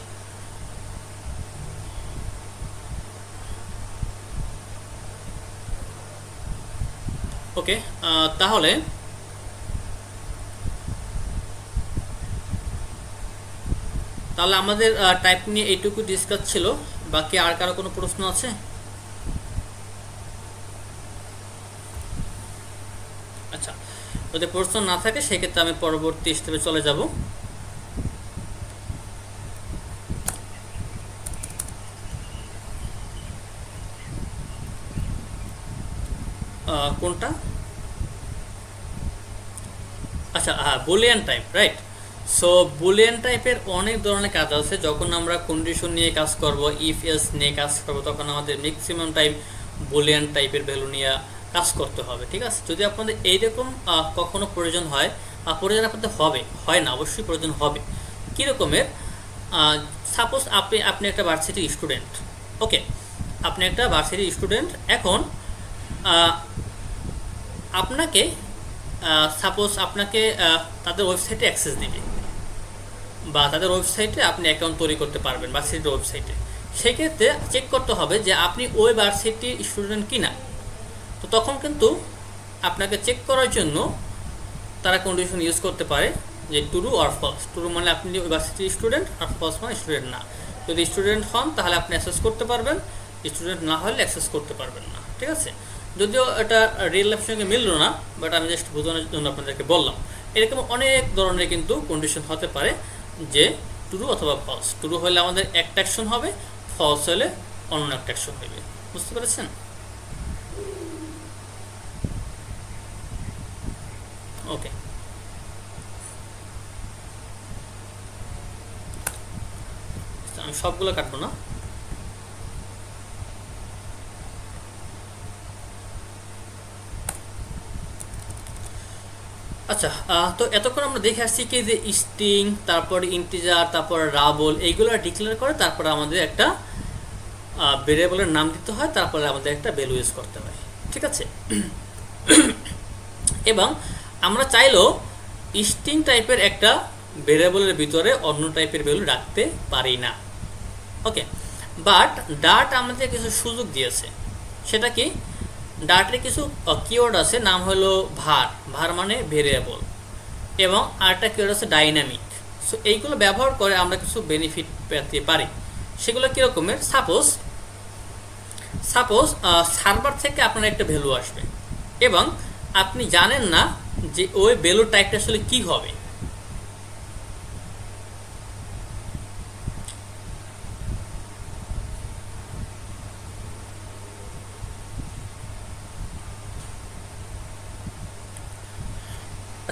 ওকে, তাহলে তাহলে আমাদের টাইপ নিয়ে এইটুকু ডিসকাস ছিল। বাকি আর কারো কোনো প্রশ্ন আছে? আচ্ছা, যদি প্রশ্ন না থাকে সেক্ষেত্রে আমি পরবর্তী স্টেপে চলে যাব। কোনটা? আচ্ছা, হ্যাঁ, Boolean type, right. So Boolean টাইপের অনেক ধরনের কাজ আছে। যখন আমরা কন্ডিশন নিয়ে কাজ করব, ইফ এলস নিয়ে কাজ করব, তখন আমাদের ম্যাক্সিমাম টাইম বুলিয়ান টাইপের ভ্যালু নিয়ে কাজ করতে হবে, ঠিক আছে? যদি আপনাদের এইরকম কখনো প্রয়োজন হয়, প্রয়োজন আপনাদের হবে, হয় না, অবশ্যই প্রয়োজন হবে। কীরকমের? সাপোজ আপনি আপনি একটা ভার্সিটির স্টুডেন্ট। ওকে, আপনি একটা ভার্সিটির স্টুডেন্ট। এখন আপনাকে সাপোজ আপনাকে তাদের ওয়েবসাইটে অ্যাক্সেস দিবে, বা তাদের ওয়েবসাইটে আপনি অ্যাকাউন্ট তৈরি করতে পারবেন ভার্সিটির ওয়েবসাইটে। সেক্ষেত্রে চেক করতে হবে যে আপনি ওই ভার্সিটির স্টুডেন্ট কিনা। তো তখন কিন্তু আপনাকে চেক করার জন্য তারা কন্ডিশন ইউজ করতে পারে যে ট্রু অর ফলস। ট্রু মানে আপনি ওই ভার্সিটির স্টুডেন্ট, আর ফলস মানে স্টুডেন্ট না। যদি স্টুডেন্ট হন তাহলে আপনি অ্যাক্সেস করতে পারবেন, স্টুডেন্ট না হলে অ্যাক্সেস করতে পারবেন না, ঠিক আছে? যদিও এটা রিয়েল লাইফের সঙ্গে মিললো না, বাট আমি জাস্ট বোঝানোর জন্য আপনাদেরকে বললাম। এরকম অনেক ধরনের কিন্তু কন্ডিশন হতে পারে যে ট্রু অথবা ফলস। ট্রু হলে আমাদের একটা অ্যাকশন হবে, ফলস হলে অন্য একটা অ্যাকশন হবে। বুঝতে পেরেছেন? ওকে, আমি সবগুলো কাটবো না। আচ্ছা, তো এতক্ষণ আমরা দেখে আসছি কি যে স্ট্রিং, তারপরে ইন্টিজার, তারপরে রাবল, এইগুলো ডিক্লেয়ার করে তারপরে আমাদের একটা ভেরিয়েবলের নাম দিতে হয়, তারপরে আমাদের একটা ভ্যালু ইউজ করতে হয়, ঠিক আছে? এবং আমরা চাইলেও স্ট্রিং টাইপের একটা ভেরিয়েবলের ভিতরে অন্য টাইপের ভ্যালু রাখতে পারি না। ওকে, বাট ডাট আমাদের কিছু সুযোগ দিয়েছে। সেটা কি? ডাটের কিছু কিওয়ার্ড আছে, নাম হলো ভার। ভার মানে ভেরিয়েবল। এবং আরেকটা কিওয়ার্ড আছে ডাইনামিক। সো এইগুলো ব্যবহার করে আমরা কিছু বেনিফিট পেতে পারি। সেগুলো কীরকমের? সাপোজ সাপোজ সার্ভার থেকে আপনার একটা ভ্যালু আসবে এবং আপনি জানেন না যে ওই ভ্যালু টাইপটা আসলে কী হবে।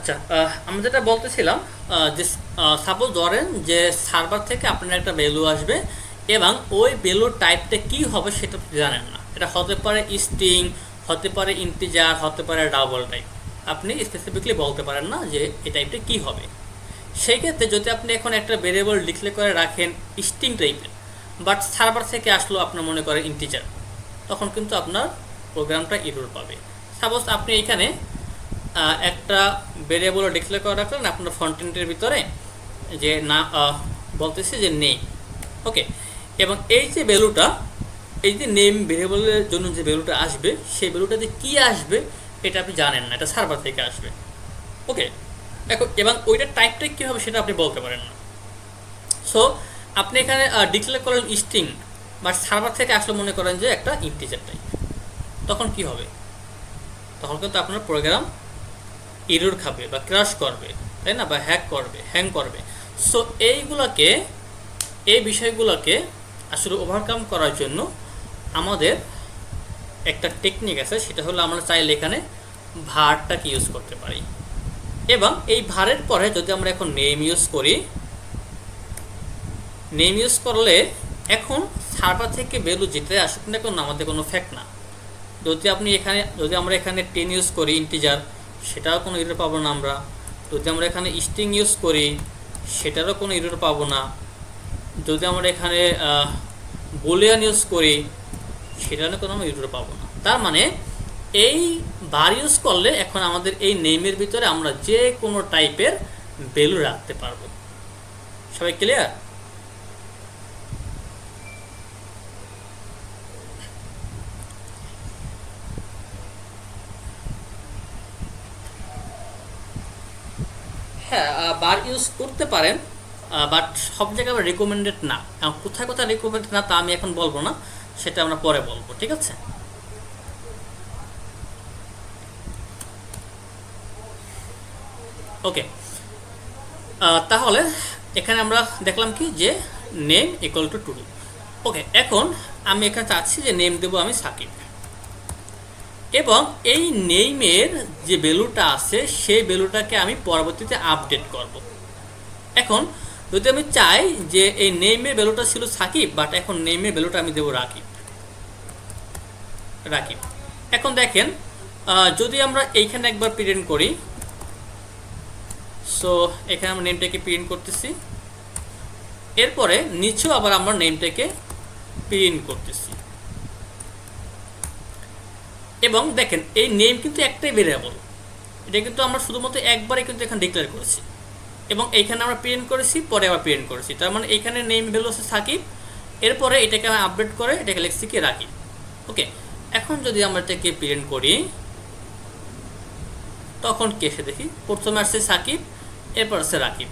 আচ্ছা, আমি যেটা বলতেছিলাম, যে সাপোজ ধরেন যে সার্ভার থেকে আপনার একটা ভ্যালু আসবে এবং ওই ভ্যালুর টাইপটা কি হবে সেটা আপনি জানেন না। এটা হতে পারে স্ট্রিং, হতে পারে ইন্টিজার, হতে পারে ডাবল টাইপ। আপনি স্পেসিফিকলি বলতে পারেন না যে এই টাইপটা কি হবে। সেই ক্ষেত্রে যদি আপনি এখন একটা ভেরিয়েবল ডিক্লেয়ার করে রাখেন স্ট্রিং টাইপের, বাট সার্ভার থেকে আসলো আপনার মনে করেন ইন্টিজার, তখন কিন্তু আপনার প্রোগ্রামটা এরর পাবে। সাপোজ আপনি এখানে একটা ভেরিয়েবল ডিক্লেয়ার করে রাখলেন আপনার ফ্রন্ট এন্ডের ভিতরে, যে না বলতেছে যে নেই, ওকে, এবং এই যে ভ্যালুটা, এই যে নেম ভেরিয়েবলের জন্য যে ভ্যালুটা আসবে সেই ভ্যালুটাতে কি আসবে এটা আপনি জানেন না, এটা সার্ভার থেকে আসবে, ওকে। এখন এবং ওইটার টাইপটা কী হবে সেটা আপনি বলতে পারেন না। সো আপনি এখানে ডিক্লেয়ার করেন স্ট্রিং, বাট সার্ভার থেকে আসলে মনে করেন যে একটা ইন্টিজার টাইপ, তখন কি হবে? তখন কিন্তু আপনার প্রোগ্রাম এরর খাবে বা ক্র্যাশ করবে, তাই না, বা হ্যাং করবে। সো এই বিষয়গুলোকে আসলে ওভারকাম করার জন্য আমাদের একটা টেকনিক আছে, সেটা হলো আমরা চাইলে এখানে ভারটাকে ইউজ করতে পারি। এবং এই ভারের পরে যদি আমরা এখন নেম ইউজ করি, নেম ইউজ করলে এখন সার্ভার থেকে ভ্যালু যেতে আসুক না কেন আমাদের কোনো ফ্যাক্ট না। যদি আমরা এখানে 10 ইউজ করি ইন্টিজার, সেটাও কোনো এরর পাবো না আমরা। যদি আমরা এখানে স্ট্রিং ইউজ করি সেটারও কোনো এরর পাবো না। যদি আমরা এখানে বুলিয়ান ইউজ করি সেটারও কোনো আমরা এরর পাবো না। তার মানে এই বার ইউজ করলে এখন আমাদের এই নেমের ভিতরে আমরা যে কোনো টাইপের ভ্যালু রাখতে পারবো। সবাই ক্লিয়ার? হ্যাঁ, বার ইউজ করতে পারেন, বাট সব জায়গায় রেকমেন্ডেড না। কোথায় কোথায় রেকমেন্ডেড না তা আমি এখন বলবো না, সেটা আমরা পরে বলবো, ঠিক আছে? ওকে, তাহলে এখানে আমরা দেখলাম কি যে নেম ইকুয়াল টু টু। ওকে, এখন আমি এখানে চাচ্ছি যে নেম দেবো আমি সাকিব, এবং এই নেইমের যে ভ্যালুটা আছে সেই ভ্যালুটাকে আমি পরবর্তীতে আপডেট করব। এখন যদি আমি চাই যে এই নেইমের ভ্যালুটা ছিল সাকিব, বাট এখন নেইমের ভ্যালুটা আমি দেবো রাকিব। এখন দেখেন, যদি আমরা এইখানে একবার প্রিন্ট করি, সো এখানে আমরা নেমটাকে প্রিন্ট করতেছি, এরপরে নিচেও আবার আমরা নেমটাকে প্রিন্ট করতেছি, এবং দেখেন এই নেম কিন্তু একটাই ভেরিয়েবল, এটা কিন্তু আমরা শুধুমাত্র একবারে কিন্তু এখানে ডিক্লেয়ার করেছি, এবং এইখানে আমরা প্রিন্ট করেছি, পরে আবার প্রিন্ট করেছি। তার মানে এইখানে নেম ভ্যালু আছে সাকিব, এরপরে এটাকে আমি আপডেট করে এটাকে লিখছি কি রাকিব। ওকে, এখন যদি আমরা এটাকে প্রিন্ট করি তখন কে এসে দেখি প্রথমে আসছে সাকিব, এরপর আসছে রাকিব।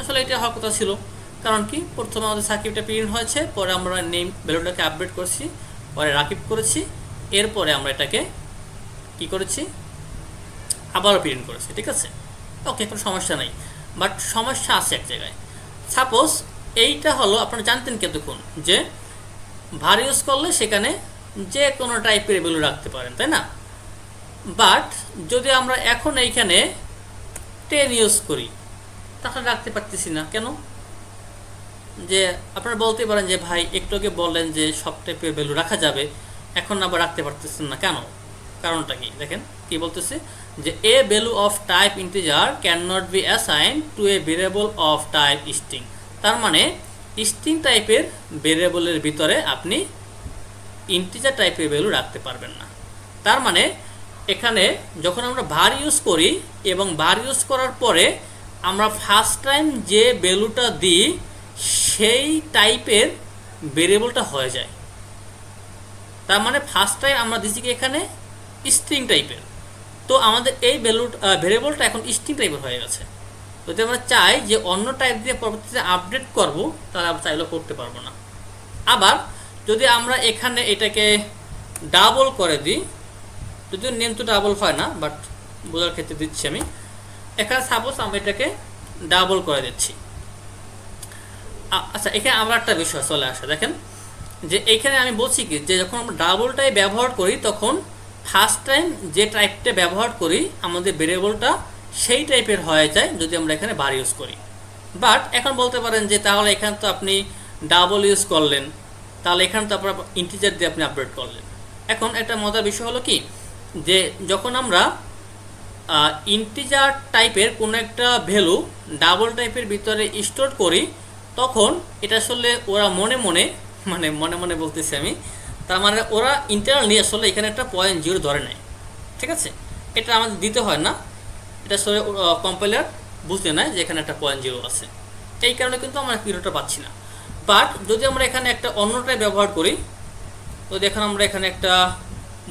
আসলে এটা হওয়ার কথা ছিল, কারণ কি প্রথমে আমাদের সাকিবটা প্রিন্ট হয়েছে, পরে আমরা নেম ভ্যালুটাকে আপডেট করছি, পরে রাকিব করেছি, এরপরে আমরা এটাকে কি করেছি আবারও প্রিন্ট করেছি, ঠিক আছে? ওকে, কোনো সমস্যা নাই, বাট সমস্যা আছে এক জায়গায়। সাপোজ এইটা হলো আপনারা জানতেন কি দেখুন যে ভার ইউজ করলে সেখানে যে কোনো টাইপের ভ্যালু রাখতে পারেন, তাই না? বাট যদি আমরা এখন এইখানে 10 ইউজ করি তাহলে রাখতে পারতেছি না কেন? যে আপনারা বলতে পারেন যে ভাই একটু আগে বললেন যে সব টাইপের ভ্যালু রাখা যাবে, এখন আবার রাখতে পারতেছেন না কেন? কারণটা কি দেখেন, কি বলতেছে যে a value of type integer can not be assign to a variable of type string. তার মানে স্ট্রিং টাইপের ভেরিয়েবলের ভিতরে আপনি ইন্টিজার টাইপের ভ্যালু রাখতে পারবেন না। তার মানে এখানে যখন আমরা var ইউজ করি এবং var ইউজ করার পরে আমরা ফার্স্ট টাইম যে ভ্যালুটা দিই সেই টাইপের ভেরিয়েবলটা হয়ে যায়। তার মানে ফার্স্ট টাইম আমরা দিচ্ছি কি এখানে স্ট্রিং টাইপের, তো আমাদের এই ভেরিয়েবলটা এখন স্ট্রিং টাইপের হয়ে গেছে। যদি আমরা চাই যে অন্য টাইপ দিয়ে পরবর্তীতে আপডেট করব তাহলে আমরা চাইলেও করতে পারবো না। আবার যদি আমরা এখানে এটাকে ডাবল করে দিই, যদিও নেম তো ডাবল হয় না, বাট বোঝার ক্ষেত্রে দিচ্ছি আমি। এখানে সাপোজ আমরা এটাকে ডাবল করে দিচ্ছি। আচ্ছা, এখানে আবার একটা বিষয় চলে আসে, দেখেন যে এইখানে আমি বলছি কি যে যখন আমরা ডাবলটাই ব্যবহার করি তখন ফার্স্ট টাইম যে টাইপটা ব্যবহার করি আমাদের ভেরিয়েবলটা সেই টাইপের হয়ে যায় যদি আমরা এখানে বার ইউজ করি। বাট এখন বলতে পারেন যে তাহলে এখানে তো আপনি ডাবল ইউজ করলেন, তাহলে এখানে তো আপনার ইন্টিজার দিয়ে আপনি আপডেট করলেন। এখন একটা মজার বিষয় হলো কি, যে যখন আমরা ইন্টিজার টাইপের কোনো একটা ভ্যালু ডাবল টাইপের ভিতরে স্টোর করি, তখন এটা আসলে ওরা মনে মনে, মানে মনে মনে বলতেছি আমি, তার মানে ওরা ইন্টারনালি আসলে এখানে একটা 0.0 ধরে নেয়। ঠিক আছে, এটা আমাদের দিতে হয় না, এটা আসলে কম্পাইলার বুঝতে নেয় যে এখানে একটা 0.0 আছে, এই কারণে কিন্তু আমরা পিরিয়ডটা পাচ্ছি না। বাট যদি আমরা এখানে একটা অন্য টাইপ ব্যবহার করি, তো দেখেন আমরা এখানে একটা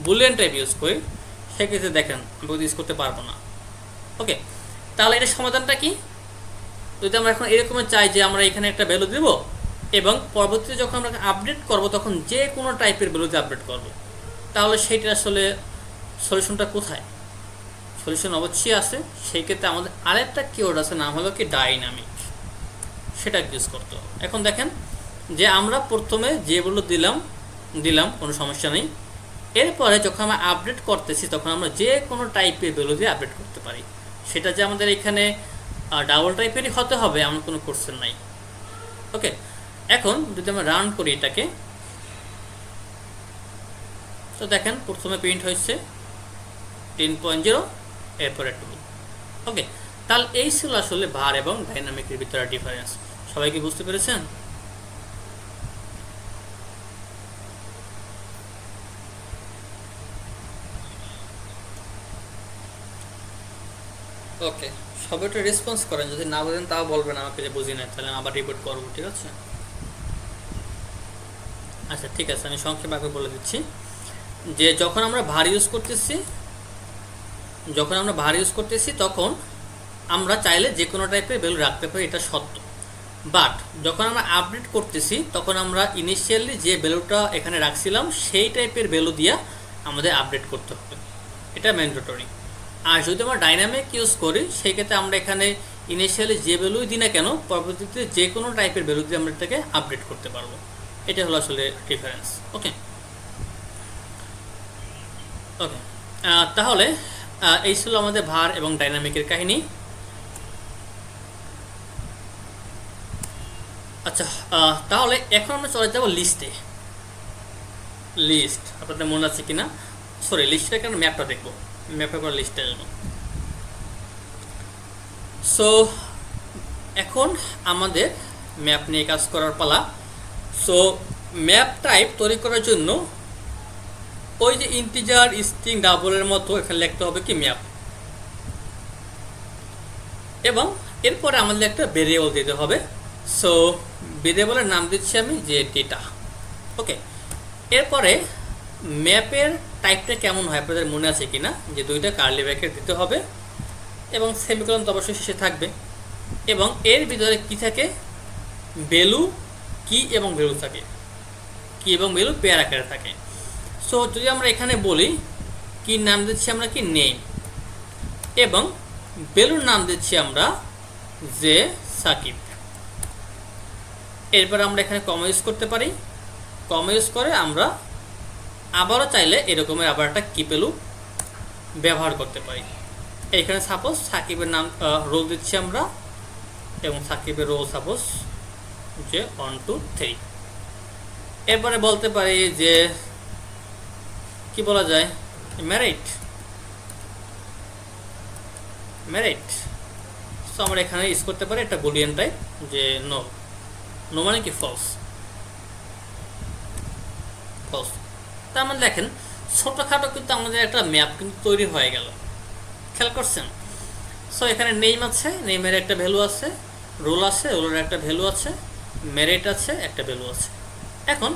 বুলিয়ান টাইপ ইউজ করি, সেক্ষেত্রে দেখেন আমরা ইউজ করতে পারবো না। ওকে, তাহলে এটার সমাধানটা কি? যদি আমরা এখন এরকম চাই যে আমরা এখানে একটা ভ্যালু দেব এবং পরবর্তীতে যখন আমরা আপডেট করব তখন যে কোনো টাইপের ভ্যালুতে আপডেট করব, তাহলে সেইটা আসলে সলিউশনটা কোথায়? সলিউশন অবশ্যই আছে। সেই ক্ষেত্রে আমাদের আরেকটা কিওয়ার্ড আছে, নাম হলো কি ডাইনামিক, সেটা ইউজ করতে হবে। এখন দেখেন যে আমরা প্রথমে যে ভ্যালু দিলাম কোনো সমস্যা নেই, এরপরে যখন আমরা আপডেট করতেছি তখন আমরা যে কোনো টাইপের ভ্যালু দিয়ে আপডেট করতে পারি। সেটা যে আমাদের এখানে ডাবল টাইপেরই হতে হবে এমন কোনো কোশ্চেন নাই। ওকে, এখন যদি আমরা রান করি এটাকে, তো দেখেন প্রথমে প্রিন্ট হয়েছে 10.0, এরপরে 2। ওকে, তাহলে এই ছিল আসলে ভার এবং ডাইনামিকের ভিতরে ডিফারেন্স। সবাই কি বুঝতে পেরেছেন? ওকে, সবাই একটু রেসপন্স করেন, যদি না বলেন তাও বলবেন আমাকে যে বুঝি না, তাহলে আবার রিপোর্ট করবো। ঠিক আছে, আচ্ছা ঠিক আছে, আমি সংক্ষেপে বলে দিচ্ছি যে যখন আমরা ভার ইউজ করতেছি তখন আমরা চাইলে যে কোনো টাইপের ভ্যালু রাখতে পারি, এটা সত্য। বাট যখন আমরা আপডেট করতেছি তখন আমরা ইনিশিয়ালি যে ভ্যালুটা এখানে রাখছিলাম সেই টাইপের ভ্যালু দিয়ে আমাদের আপডেট করতে হবে, এটা ম্যান্ডেটরি। আর যদি আমরা ডাইনামিক ইউজ করি সেই ক্ষেত্রে আমরা এখানে ইনিশিয়ালি যে ভ্যালুই দিই না কেন, পরবর্তীতে যে কোনো টাইপের ভ্যালু দিয়ে আমরা এটাকে আপডেট করতে পারবো। এটা হলো আসলে ডিফারেন্স। ওকে ওকে, তাহলে এই ছিল আমাদের ভার এবং ডাইনামিকের কাহিনী। আচ্ছা, তাহলে এখন আমরা চলে যাব লিস্ট আপনাদের মনে আছে কিনা, সরি লিস্টটা কেন, ম্যাপটা দেখবো, ম্যাপের পর লিস্টে আসবো। সো এখন আমাদের ম্যাপ নিয়ে কাজ করার পালা। সো ম্যাপ টাইপ তৈরি করার জন্য ওই যে ইন্টিজার, স্ট্রিং, ডাবলের মতো এখানে লিখতে হবে কি ম্যাপ, এবং এরপরে আমাদের একটা ভেরিয়েবল দিতে হবে। সো ভেরিয়েবলের নাম দিচ্ছি আমি যে ডেটা। ওকে, এরপরে ম্যাপের টাইপটা কেমন হয় আপনাদের মনে আছে কিনা, যে দুইটা কার্লি ব্র্যাকেট দিতে হবে এবং সেমিকোলন তো অবশ্যই শেষে থাকবে, এবং এর ভিতরে কি থাকে, ভ্যালু, কি এবং ভ্যালু থাকে, কি এবং ভ্যালু পেয়ার আকারে থাকে। সো যদি আমরা এখানে বলি কি নাম দিচ্ছি আমরা কি নেম, এবং ভ্যালুর নাম দিচ্ছি আমরা যে সাকিব। এরপর আমরা এখানে কমা ইউজ করতে পারি, কমা ইউজ করে আমরা আবারও চাইলে এরকমের আবার একটা কি ভ্যালু ব্যবহার করতে পারি। এখানে সাপোজ সাকিবের নাম রোল দিচ্ছি আমরা, এবং সাকিবের রোল সাপোজ যে 1 2 3। এরপরে বলতে পারি যে কি বলা যায়, মেরিট। সো আমরা এখানে ইউজ করতে পারি একটা বুলিয়ান টাইপ যে নো মানে কি ফলস। তার মানে দেখেন ছোটোখাটো কিন্তু আমাদের একটা ম্যাপ কিন্তু তৈরি হয়ে গেল, খেয়াল করছেন? সো এখানে নেম আছে, নেমের একটা ভ্যালু আছে, রোল আছে, রোলের একটা ভ্যালু আছে, মেরিট আছে, একটা ভ্যালু আছে। এখন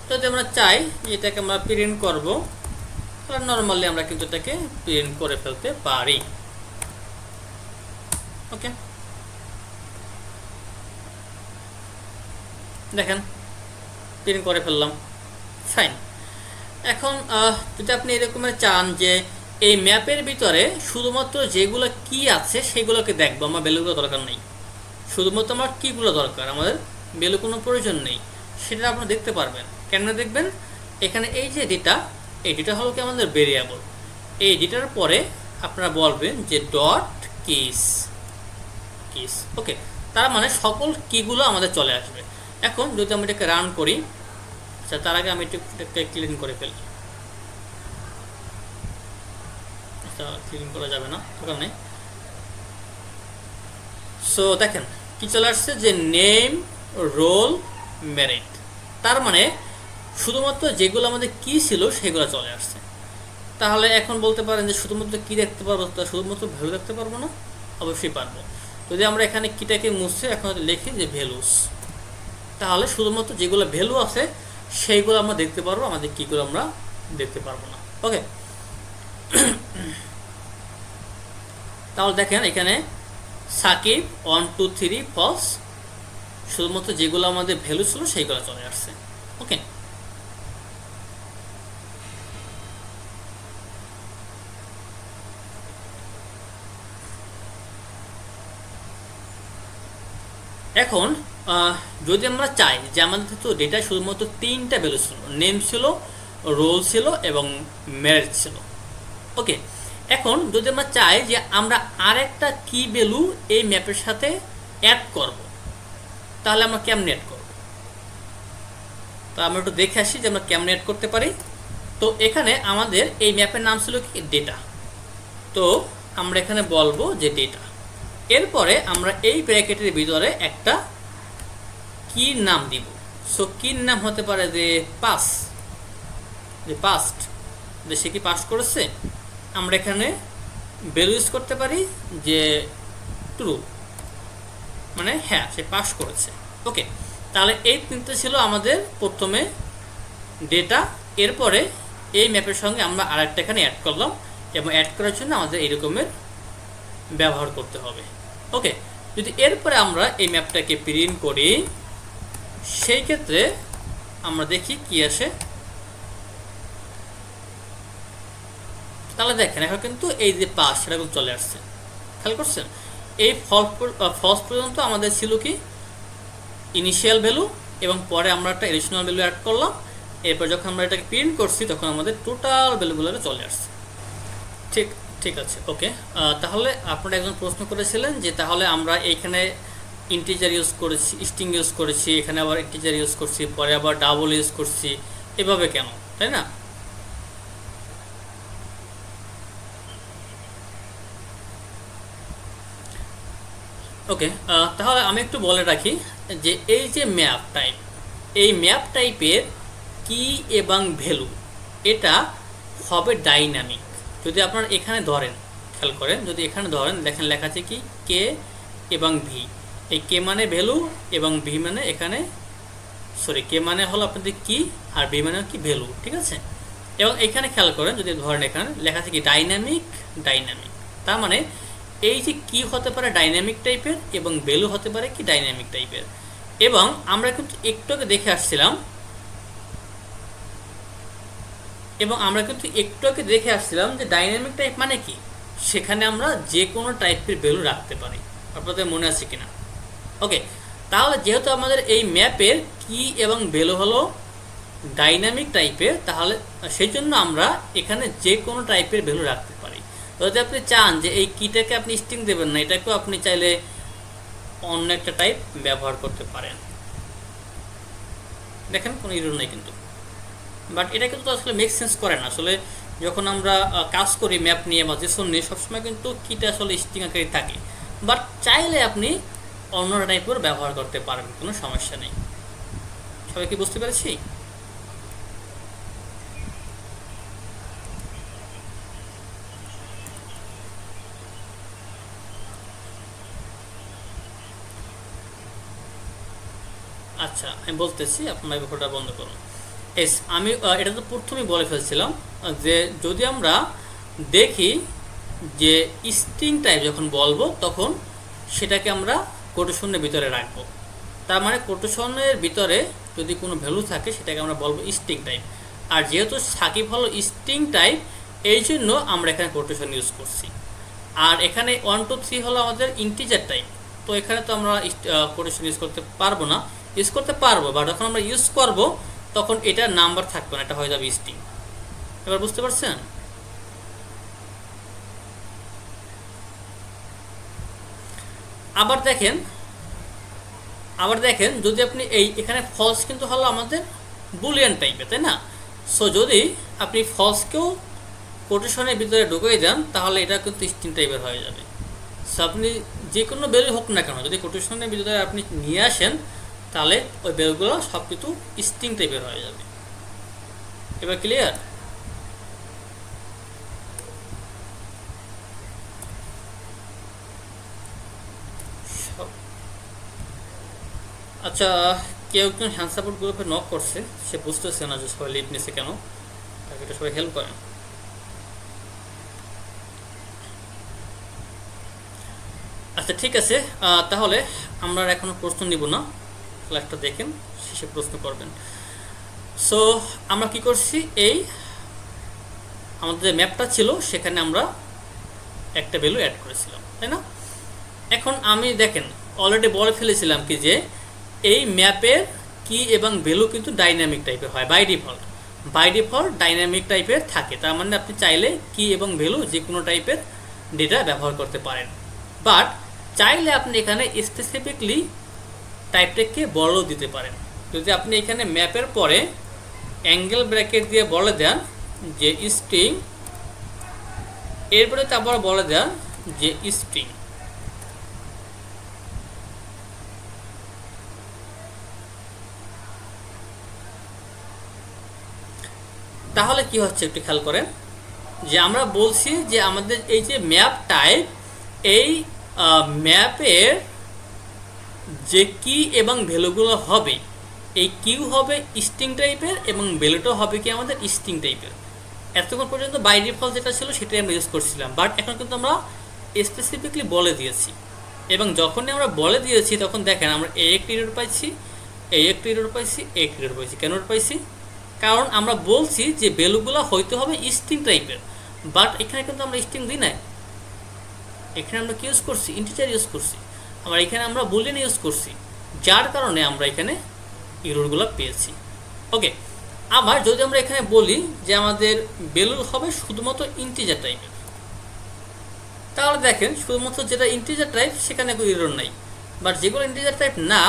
যদি আমরা চাই এটাকে আমরা প্রিন্ট করব, তাহলে নর্মালি আমরা কিন্তু এটাকে প্রিন্ট করে ফেলতে পারি। ওকে, দেখেন প্রিন্ট করে ফেললাম, ফাইন। এখন যদি আপনি এরকমের চান যে এই ম্যাপের ভিতরে শুধুমাত্র যেগুলো কি আছে সেগুলোকে দেখবো, আমার ভ্যালুগুলো দরকার নেই, শুধুমাত্র আমার কীগুলো দরকার, আমাদের ভ্যালু কোনো প্রয়োজন নেই, সেটা আপনারা দেখতে পারবেন। কেন দেখবেন, এখানে এই যে ডেটা, এই ডেটা হলো কি আমাদের ভেরিয়েবল। এই ডেটার পরে আপনারা বলবেন যে ডট কিস কিস। ওকে, তার মানে সকল কিগুলো আমাদের চলে আসবে। এখন যদি আমি এটাকে রান করি, আচ্ছা তার আগে আমি এটাকে ক্লিন করে ফেলি। আচ্ছা ক্লিন করা যাবে না, দরকার নেই। সো দেখেন কি চলে আসছে যে নেম, রোল, মেরিট। তার মানে শুধুমাত্র যেগুলো আমাদের কি ছিল সেগুলো চলে আসছে। তাহলে এখন বলতে পারেন যে শুধুমাত্র কি দেখতে পারবো, তা শুধুমাত্র ভ্যালু দেখতে পারবো না? অবশ্যই পারবো। যদি আমরা এখানে কিটাকে মুছে এখন লিখি যে ভ্যালুস, তাহলে শুধুমাত্র যেগুলো ভ্যালু আছে সেইগুলো আমরা দেখতে পারবো, আমাদের কিগুলো আমরা দেখতে পারবো না। ওকে, তাহলে দেখেন এখানে সাকিব 1 2 3 ফলস, শুধুমাত্র যেগুলো আমাদের ভ্যালু ছিল সেইগুলো চলে আসছে। ওকে, এখন যদি আমরা চাই যে আমাদের তো ডেটা শুধুমাত্র 3টা ভ্যালু ছিল, নেম ছিল, রোল ছিল এবং মেরিট ছিল। ওকে, এখন যদি আমরা চাই যে আমরা আরেকটা কি ভ্যালু এই ম্যাপের সাথে অ্যাড করব, তাহলে আমরা কেমনে অ্যাড করব? তো আমরা একটু দেখে আসি যে আমরা কেমনে অ্যাড করতে পারি। তো এখানে আমাদের এই ম্যাপের নাম ছিল কি ডেটা, তো আমরা এখানে বলবো যে ডেটা। এরপরে আমরা এই ব্র্যাকেটের ভিতরে একটা কির নাম দিব। সো কির নাম হতে পারে যে পাস, যে পাস্ট, যে সে কি পাস করেছে। আমরা এখানে ভ্যালু ইউজ করতে পারি যে ট্রু, মানে হ্যাঁ সে পাস করেছে। ওকে, তাহলে এই তিনটে ছিল আমাদের প্রথমে ডেটা। এরপরে এই ম্যাপের সঙ্গে আমরা আরেকটা এখানে অ্যাড করলাম, এবং অ্যাড করার জন্য আমাদের এই রকমের ব্যবহার করতে হবে। ওকে, যদি এরপরে আমরা এই ম্যাপটাকে প্রিন্ট করি, সেই ক্ষেত্রে আমরা দেখি কি আসে। তাহলে দেখেন এখন কিন্তু এই যে পাস সেটা কিন্তু চলে আসছে, খেয়াল করছেন? এই ফলস পর্যন্ত আমাদের ছিল কি ইনিশিয়াল ভ্যালু, এবং পরে আমরা একটা এডিশনাল ভ্যালু অ্যাড করলাম। এরপর যখন আমরা এটাকে প্রিন্ট করছি তখন আমাদের টোটাল ভ্যালুগুলো চলে আসছে। ঠিক ঠিক আছে। ওকে, তাহলে আপনারা একজন প্রশ্ন করেছিলেন যে তাহলে আমরা এইখানে ইন্টিজার ইউজ করেছি, স্ট্রিং ইউজ করেছি, এখানে আবার ইন্টিজার ইউজ করছি, পরে আবার ডাবল ইউজ করছি, এভাবে কেন, তাই না? ওকে, তাহলে আমি একটু বলে রাখি যে এই যে ম্যাপ টাইপ, এই ম্যাপ টাইপের কি এবং ভ্যালু এটা হবে ডাইনামিক। যদি আপনারা এখানে ধরেন, খেয়াল করেন, যদি এখানে ধরেন দেখেন লেখা আছে কি কে এবং ভি। এই কে মানে ভ্যালু এবং ভি মানে এখানে সরি কে মানে হলো আপনাদের কি, আর ভি মানে কি ভ্যালু, ঠিক আছে? এবং এখানে খেয়াল করেন যদি ধরেন এখানে লেখা আছে কি ডাইনামিক ডাইনামিক, তার মানে এই যে কি হতে পারে ডাইনামিক টাইপের এবং ভ্যালু হতে পারে কি ডাইনামিক টাইপের। এবং আমরা কিন্তু একটু আগে দেখে আসছিলাম যে ডাইনামিক টাইপ মানে কি, সেখানে আমরা যে কোনো টাইপের ভ্যালু রাখতে পারি। আপনাদের মনে আছে কিনা? ওকে, তাহলে যেহেতু আমাদের এই ম্যাপের কি এবং ভ্যালু হলো ডাইনামিক টাইপের, তাহলে সেই জন্য আমরা এখানে যে কোনো টাইপের ভ্যালু রাখতে পারি। যদি আপনি চান যে এই কিটাকে আপনি স্ট্রিং দেবেন না, এটাকেও আপনি চাইলে অন্য একটা টাইপ ব্যবহার করতে পারেন। দেখেন কোনো ইরর নেই কিন্তু, বাট এটা কিন্তু আসলে মেক সেন্স করে না। আসলে যখন আমরা কাজ করি ম্যাপ নিয়ে বা জেসন নিয়ে, সবসময় কিন্তু কিটা আসলে স্ট্রিং আকারে থাকে, বাট চাইলে আপনি অন্য টাইপের ব্যবহার করতে পারবেন, কোনো সমস্যা নেই। সবাই কি বুঝতে পেরেছি? আচ্ছা আমি বলতেছি, আপনার ব্যাপারটা বন্ধ করুন। এস আমি এটা তো প্রথমেই বলে ফেলছিলাম যে যদি আমরা দেখি যে স্ট্রিং টাইপ যখন বলবো তখন সেটাকে আমরা কোটেশনের ভিতরে রাখবো। তার মানে কোটেশনের ভিতরে যদি কোনো ভ্যালু থাকে সেটাকে আমরা বলবো স্ট্রিং টাইপ। আর যেহেতু সাকিব হলো স্ট্রিং টাইপ, এই জন্য আমরা এখানে কোটেশন ইউজ করছি। আর এখানে 1 2 3 হলো আমাদের ইন্টিজার টাইপ, তো এখানে তো আমরা কোটেশন ইউজ করতে পারবো না। ইউজ করতে পারবো, বাট যখন আমরা ইউজ করব তখন এটা নাম্বার থাকবে না, এটা হয়ে যাবে স্ট্রিং। এবার বুঝতে পারছেন? আবার দেখেন যদি আপনি এখানে ফলস কিন্তু হলো আমাদের বুলিয়ান টাইপের, তাই না? সো যদি আপনি ফলসকেও কোটেশনের ভিতরে ঢুকিয়ে দেন তাহলে এটা কিন্তু স্ট্রিং টাইপের হয়ে যাবে। সো আপনি যে কোনো ভ্যালু হোক না কেন যদি কোটেশনের ভিতরে আপনি নিয়ে আসেন তাহলে ওই ভ্যালুগুলো সব কিছু স্ট্রিং টাইপের হয়ে যাবে। এবার ক্লিয়ার? আচ্ছা, কেউ একজন হ্যান্ড সাপোর্ট গ্রুপে নক করছে, সে বুঝতেছে না যে সবাই লিভ নিছে কেন, তাকে এটা সবাই হেল্প করেন। আচ্ছা ঠিক আছে, তাহলে আমরা এখন প্রশ্ন নিব না, ক্লাসটা দেখেন শেষে প্রশ্ন করবেন। সো আমরা কি করছি, আমাদের যে ম্যাপটা ছিল সেখানে আমরা একটা ভ্যালু অ্যাড করেছিলাম, তাই না? এখন আমি দেখেন অলরেডি বলে ফেলেছিলাম কি যে এই ম্যাপের কি এবং ভ্যালু কিন্তু ডাইনামিক টাইপের হয় বাই ডিফল্ট ডাইনামিক টাইপের থাকে। তার মানে আপনি চাইলে কি এবং ভ্যালু যে কোনো টাইপের ডেটা ব্যবহার করতে পারেন, বাট চাইলে আপনি এখানে স্পেসিফিকলি টাইপটাকে বড়ও দিতে পারেন। যদি আপনি এখানে ম্যাপের পরে অ্যাঙ্গেল ব্র্যাকেট দিয়ে বলে দেন যে স্ট্রিং, এরপরে তারপর বলে দেন যে স্ট্রিং, তাহলে কি হচ্ছে একটু খেয়াল করেন যে আমরা বলছি যে আমাদের এই যে ম্যাপ টাইপ, এই ম্যাপের যে কি এবং ভ্যালুগুলো হবে, এই কিউ হবে স্ট্রিং টাইপের এবং ভ্যালুটাও হবে কি আমাদের স্ট্রিং টাইপের। এতক্ষণ পর্যন্ত বাই ডিফল্ট যেটা ছিল সেটাই আমরা ইউজ করছিলাম, বাট এখন কিন্তু আমরা স্পেসিফিকলি বলে দিয়েছি। এবং যখনই আমরা বলে দিয়েছি তখন দেখেন আমরা একটি এরর পাইছি, একটি এরর পাইছি, একটি এরর পাইছি। কেন পাইছি? কারণ আমরা বলছি যে ভ্যালুগুলো হইতে হবে স্ট্রিং টাইপের, বাট এখানে কিন্তু আমরা স্ট্রিং দিই নাই। এখানে আমরা কি ইউজ করছি? ইন্টিজার ইউজ করছি। আবার এখানে আমরা বুলিয়ান ইউজ করছি, যার কারণে আমরা এখানে এররগুলো পেয়েছি। ওকে, আবার যদি আমরা এখানে বলি যে আমাদের ভ্যালু হবে শুধুমাত্র ইন্টিজার টাইপের, তাহলে দেখেন শুধুমাত্র যেটা ইন্টিজার টাইপ সেখানে কোনো এরর নাই, বাট যেগুলো ইন্টিজার টাইপ না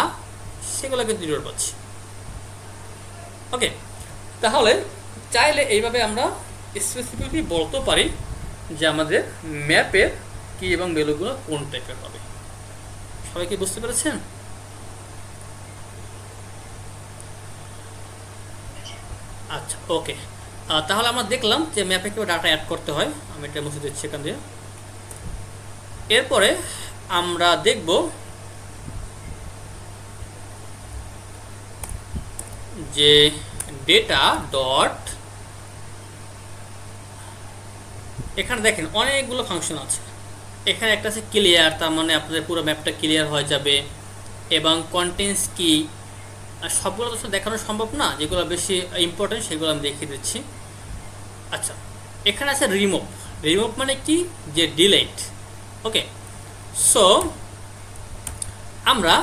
সেগুলো কিন্তু এরর পাচ্ছি। ওকে, তাহলে চাইলে এইভাবে আমরা স্পেসিফিকলি বলতে পারি যে আমাদের ম্যাপের কি এবং ভ্যালুগুলো কোন টাইপের হবে। সবাই কি বুঝতে পেরেছেন? আচ্ছা ওকে, তাহলে আমরা দেখলাম যে ম্যাপে কীভাবে ডাটা অ্যাড করতে হয়। আমি এটা মুছে দিচ্ছি এখান দিয়ে। এরপরে আমরা দেখব যে ডেটা ডট, এখানে দেখেন অনেকগুলো ফাংশন আছে। এখানে একটা আছে ক্লিয়ার, তার মানে আপনাদের পুরো ম্যাপটা ক্লিয়ার হয়ে যাবে, এবং কন্টেন্টস কি, আর সবগুলো তো দেখানো সম্ভব না, যেগুলো বেশি ইম্পর্টেন্ট সেগুলো আমি দেখিয়ে দিচ্ছি। আচ্ছা, এখানে আছে রিমুভ মানে কি, যে ডিলিট। ওকে, সো আমরা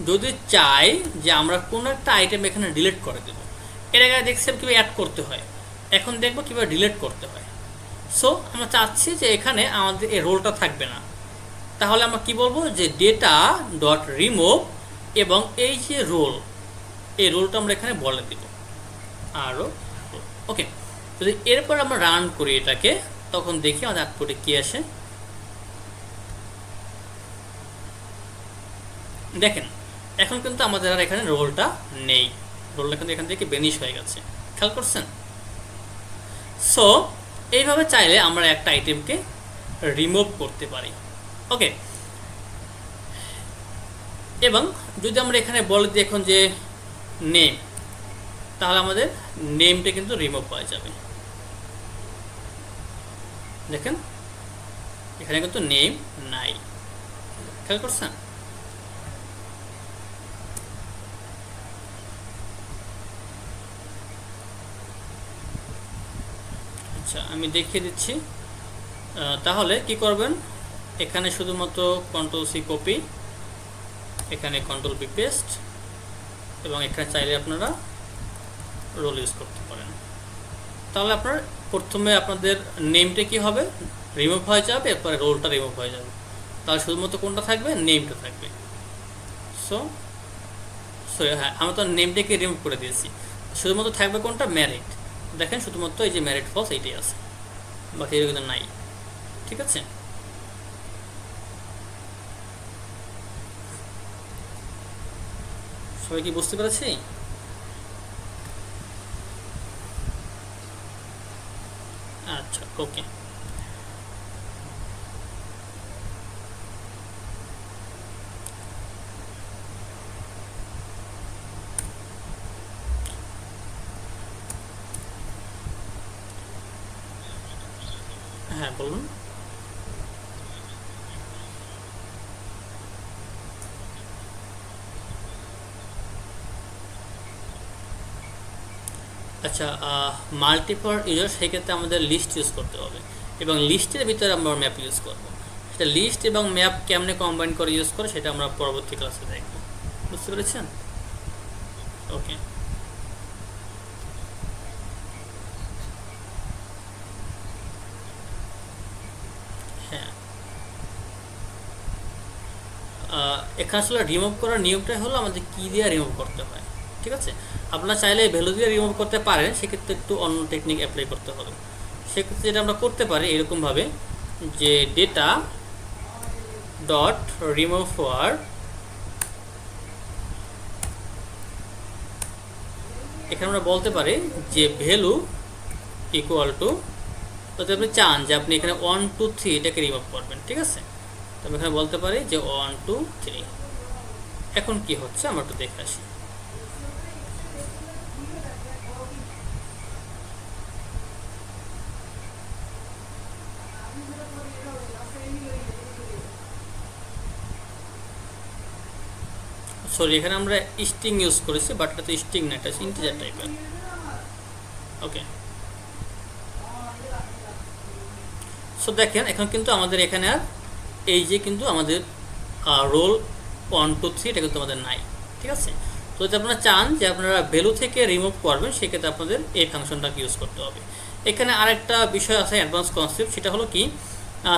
যদি চাই যে আমরা কোনো একটা আইটেম এখানে ডিলিট করে দেবো, এর আগে দেখছিলাম কীভাবে অ্যাড করতে হয়, এখন দেখবো কীভাবে ডিলিট করতে হয়। সো আমরা চাচ্ছি যে এখানে আমাদের এই রোলটা থাকবে না, তাহলে আমরা কি বলবো যে ডেটা ডট রিমুভ, এবং এই যে রোল, এই রোলটা আমরা এখানে বলে দিব আরও। ওকে, যদি এরপর আমরা রান করি এটাকে, তখন দেখি আমাদের আউটপুটে কী আসে। দেখেন এখন কিন্তু আমাদের আর এখানে রোলটা নেই, রোলটা কিন্তু এখান থেকে বেনিশ হয়ে গেছে, খেয়াল করছেন? সো এইভাবে চাইলে আমরা একটা আইটেমকে রিমুভ করতে পারি। ওকে, এবং যদি আমরা এখানে বলে দিই এখন যে নেম, তাহলে আমাদের নেমটা কিন্তু রিমুভ হয়ে যাবে। দেখেন এখানে কিন্তু নেম নাই, খেয়াল করছেন? আচ্ছা আমি দেখিয়ে দিচ্ছি। তাহলে কি করবেন, এখানে শুধুমাত্র কন্ট্রোল সি কপি, এখানে কন্ট্রোল বি পেস্ট, এবং এখানে চাইলে আপনারা রোল ইউজ করতে পারেন। তাহলে আপনার প্রথমে আপনাদের নেমটা কি হবে, রিমুভ হয়ে যাবে, এরপরে রোলটা রিমুভ হয়ে যাবে। তাহলে শুধুমাত্র কোনটা থাকবে, নেমটা থাকবে। সো সো হ্যাঁ, আমরা তো নেমটাকে রিমুভ করে দিয়েছি, শুধুমাত্র থাকবে কোনটা, ম্যারিড। দেখেন শুধুমাত্র এই যে ম্যারিড ফলস এইটাই আছে, বাকি এর কিন্তু নাই। ঠিক আছে, সবাই কি বুঝতে পেরেছি? আচ্ছা, ওকে। হ্যাঁ বলুন। আচ্ছা, মাল্টিপল ইউজার, সেক্ষেত্রে আমাদের লিস্ট ইউজ করতে হবে, এবং লিস্টের ভিতরে আমরা ম্যাপ ইউজ করব। সেটা লিস্ট এবং ম্যাপ কেমনে কম্বাইন করে ইউজ করে সেটা আমরা পরবর্তী ক্লাসে দেখব। বুঝতে পেরেছেন? ওকে। হ্যাঁ, এখানে আসলে রিমুভ করার নিয়মটাই হলো আমাদের কি দিয়ে রিমুভ করতে হয়। ঠিক আছে, আপনারা চাইলে ভ্যালু দিয়ে রিমুভ করতে পারেন, সেক্ষেত্রে একটু অন্য টেকনিক অ্যাপ্লাই করতে হবে। সেক্ষেত্রে যেটা আমরা করতে পারি এরকমভাবে, যে ডেটা ডট রিমুভ ফর, এখানে আমরা বলতে পারি যে ভ্যালু ইকুয়াল টু, যদি আপনি চান যে আপনি এখানে 1 2 3 এটাকে রিমুভ করবেন, ঠিক আছে, তো আমি এখানে বলতে পারি যে 1 2 3। এখন কি হচ্ছে আমরা একটু দেখে আসি। সরি, এখানে আমরা স্ট্রিং ইউজ করেছি, বাট এটা তো স্ট্রিং না, এটা ইন্টিজার টাইপের। ওকে, সো দেখেন এখন কিন্তু আমাদের এখানে আর এই যে কিন্তু আমাদের রোল 1 2 3 এটা কিন্তু আমাদের নাই। ঠিক আছে, তো যদি আপনারা চান যে আপনারা ভ্যালু থেকে রিমুভ করবেন, সেক্ষেত্রে আপনাদের এই ফাংশনটাকে ইউজ করতে হবে। এখানে আরেকটা বিষয় আছে, অ্যাডভান্স কনসেপ্ট, সেটা হলো কি,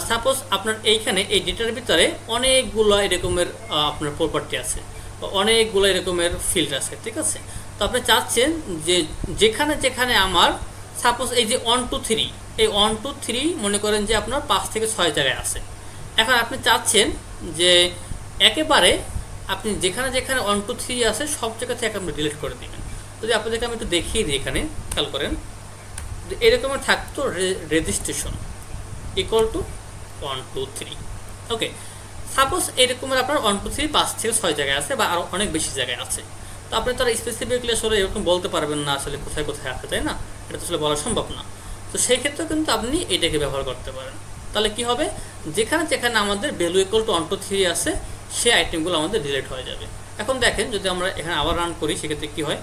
সাপোজ আপনার এইখানে এই ডেটার ভিতরে অনেকগুলো এরকমের আপনার প্রপার্টি আছে, বা অনেকগুলো এরকমের ফিল্ড আছে। ঠিক আছে, তো আপনি চাচ্ছেন যে যেখানে যেখানে আমার সাপোজ এই যে 1 2 3, এই 1 2 3 মনে করেন যে আপনার 5 থেকে 6 জায়গায় আছে। এখন আপনি চাচ্ছেন যে একেবারে আপনি যেখানে যেখানে 1 2 3 আছে সব জায়গা থেকে আপনি ডিলিট করে দেবেন। যদি আপনাদেরকে আমি একটু দেখিয়ে দিই, এখানে খেয়াল করেন, এরকমের থাকতো registration equal to 1 2 3। Okay, suppose এরকমের আপনার 1 2 3 5 থেকে 6 জায়গায় আছে, বা আরও অনেক বেশি জায়গায় আছে। তো আপনি তো আর স্পেসিফিকলি আসলে এরকম বলতে পারবেন না আসলে কোথায় কোথায় আছে, তাই না? এটা তো আসলে বলা সম্ভব না। তো সেই ক্ষেত্রে কিন্তু আপনি এটাকে ব্যবহার করতে পারেন। তাহলে কি হবে, যেখানে যেখানে আমাদের ভ্যালু ইকুয়াল টু 1 2 3 আছে, সেই আইটেমগুলো আমাদের ডিলিট হয়ে যাবে। এখন দেখেন যদি আমরা এখানে আবার রান করি, সেক্ষেত্রে কি হয়,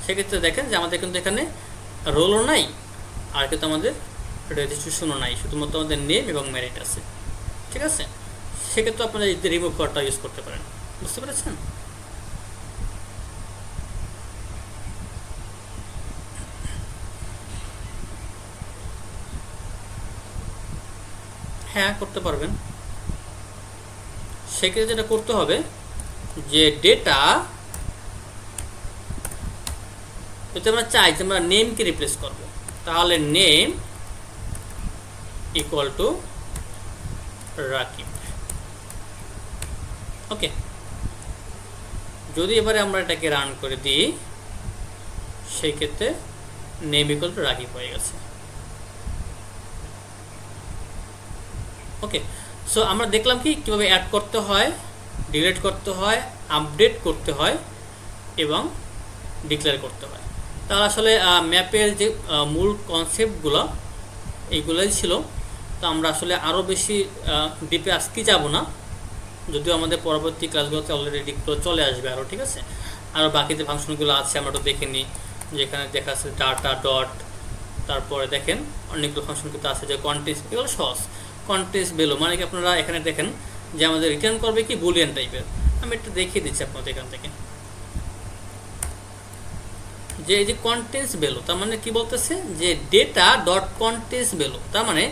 সেক্ষেত্রে দেখেন যে আমাদের কিন্তু এখানে রোলও নাই, আর কিন্তু আমাদের রেজিস্ট্রেশনও নাই, শুধুমাত্র আমাদের নেম এবং মেরিট আছে। ঠিক আছে, সেক্ষেত্রে আপনারা এই রিমুভ করাটা ইউজ করতে পারেন। বুঝতে পেরেছেন? হ্যাঁ, করতে পারবেন। সেক্ষেত্রে যেটা করতে হবে, যে ডেটা, যদি আমরা চাই যে আমরা নেমকে রিপ্লেস করব, তাহলে নেম ইকুয়াল টু রাকিব। ওকে, যদি এবারে আমরা এটাকে রান করে দিই, সেই ক্ষেত্রে নেম ইকুয়াল টু রাকিব হয়ে গেছে। ওকে, সো আমরা দেখলাম কি কীভাবে অ্যাড করতে হয়, ডিলিট করতে হয়, আপডেট করতে হয় এবং ডিক্লেয়ার করতে হয়। তাহলে আসলে ম্যাপের যে মূল কনসেপ্টগুলো এইগুলোই ছিল। তো আমরা আসলে আরও বেশি ডিপে আজকে যাব না, যদিও আমাদের পরবর্তী ক্লাসগুলোতে অলরেডি চলে আসবে আরও। ঠিক আছে, আরও বাকি যে ফাংশনগুলো আছে আমরা তো দেখে নিই, যেখানে দেখা আছে ডাটা ডট, তারপরে দেখেন অনেকগুলো ফাংশন কিন্তু আছে, যে কন্টেন্টস, এগুলো সহজ। কন্টেন্টস ভ্যালু মানে কি, আপনারা এখানে দেখেন যে আমাদের রিটার্ন করবে কি বুলিয়ান টাইপের। আমি একটু দেখিয়ে দিচ্ছি আপনাদের এখান থেকে, যে এই যে কন্টেন্টস ভ্যালু, তার মানে কি বলতেছে, যে ডেটা ডট কন্টেন্টস ভ্যালু, তার মানে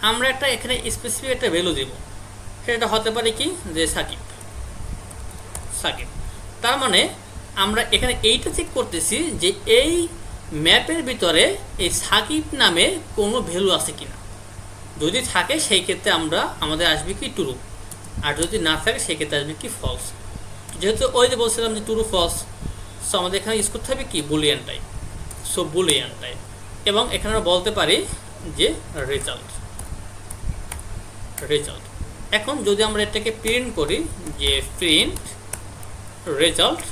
আমরা একটা এখানে স্পেসিফিক একটা ভ্যালু দিব, সেটা হতে পারে কি যে সাকিব সাকিব। তার মানে আমরা এখানে এইটা চেক করতেছি যে এই ম্যাপের ভিতরে এই সাকিব নামে কোনো ভ্যালু আছে কিনা। যদি থাকে সেই ক্ষেত্রে আমাদের আসবে কি ট্রু, আর যদি না থাকে সেই ক্ষেত্রে আসবে কি ফলস। যেহেতু ওই যে বলছিলাম যে ট্রু ফলস, সো আমাদের এখানে ইউজ করতে হবে কি Boolean type. So Boolean type, এবং এখানে আমরা বলতে পারি যে রেজাল্ট। এখন যদি আমরা এটাকে প্রিন্ট করি যে প্রিন্ট রেজাল্ট,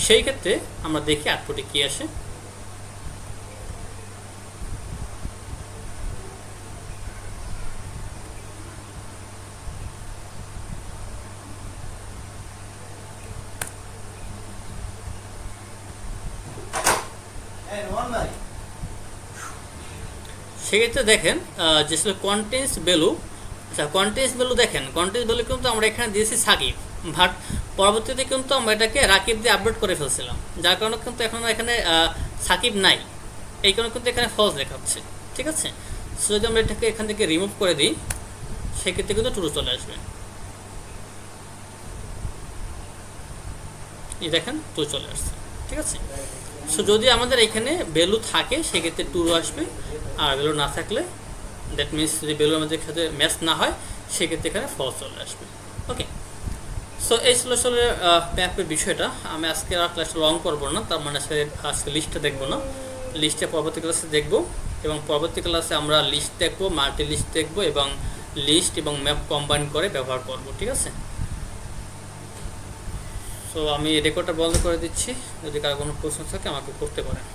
সেই ক্ষেত্রে আমরা দেখি আউটপুটে কি আসে। সেক্ষেত্রে দেখেন যে কন্টেন্টস ভ্যালু, আচ্ছা কন্টেন্টস ভ্যালু দেখেন, কন্টেন্টস ভ্যালু কিন্তু আমরা এখানে দিয়েছি সাকিব, বাট পরবর্তীতে কিন্তু আমরা এটাকে রাকিব দিয়ে আপডেট করে ফেলছিলাম, যার কারণে কিন্তু এখন এখানে সাকিব নাই, এই কারণে কিন্তু এখানে ফলস দেখাচ্ছে। ঠিক আছে, সো যদি আমরা এটাকে এখান থেকে রিমুভ করে দিই সেক্ষেত্রে কিন্তু ট্রু চলে আসবে। এই দেখেন ট্রু চলে আসছে। ঠিক আছে, সো যদি আমাদের এখানে ভ্যালু থাকে সেক্ষেত্রে ট্রু আসবে, আর ভ্যালু না থাকলে দ্যাট মিনস যদি ভ্যালু আমাদের সাথে ম্যাচ না হয় সেক্ষেত্রে এখানে ফলস চলে আসবে। ওকে, সো এই ছিল আসলে ম্যাপের বিষয়টা। আমি আজকে আর ক্লাসটা লং করবো না, তার মানে আজকে লিস্টটা দেখবো না, লিস্টে পরবর্তী ক্লাসে দেখবো, এবং পরবর্তী ক্লাসে আমরা লিস্ট দেখবো, মাল্টি লিস্ট দেখবো, এবং লিস্ট এবং ম্যাপ কম্বাইন করে ব্যবহার করব। ঠিক আছে, সো আমি রেকর্ডটা বন্ধ করে দিচ্ছি, যদি কারো কোনো প্রশ্ন থাকে আমাকে করতে পারেন।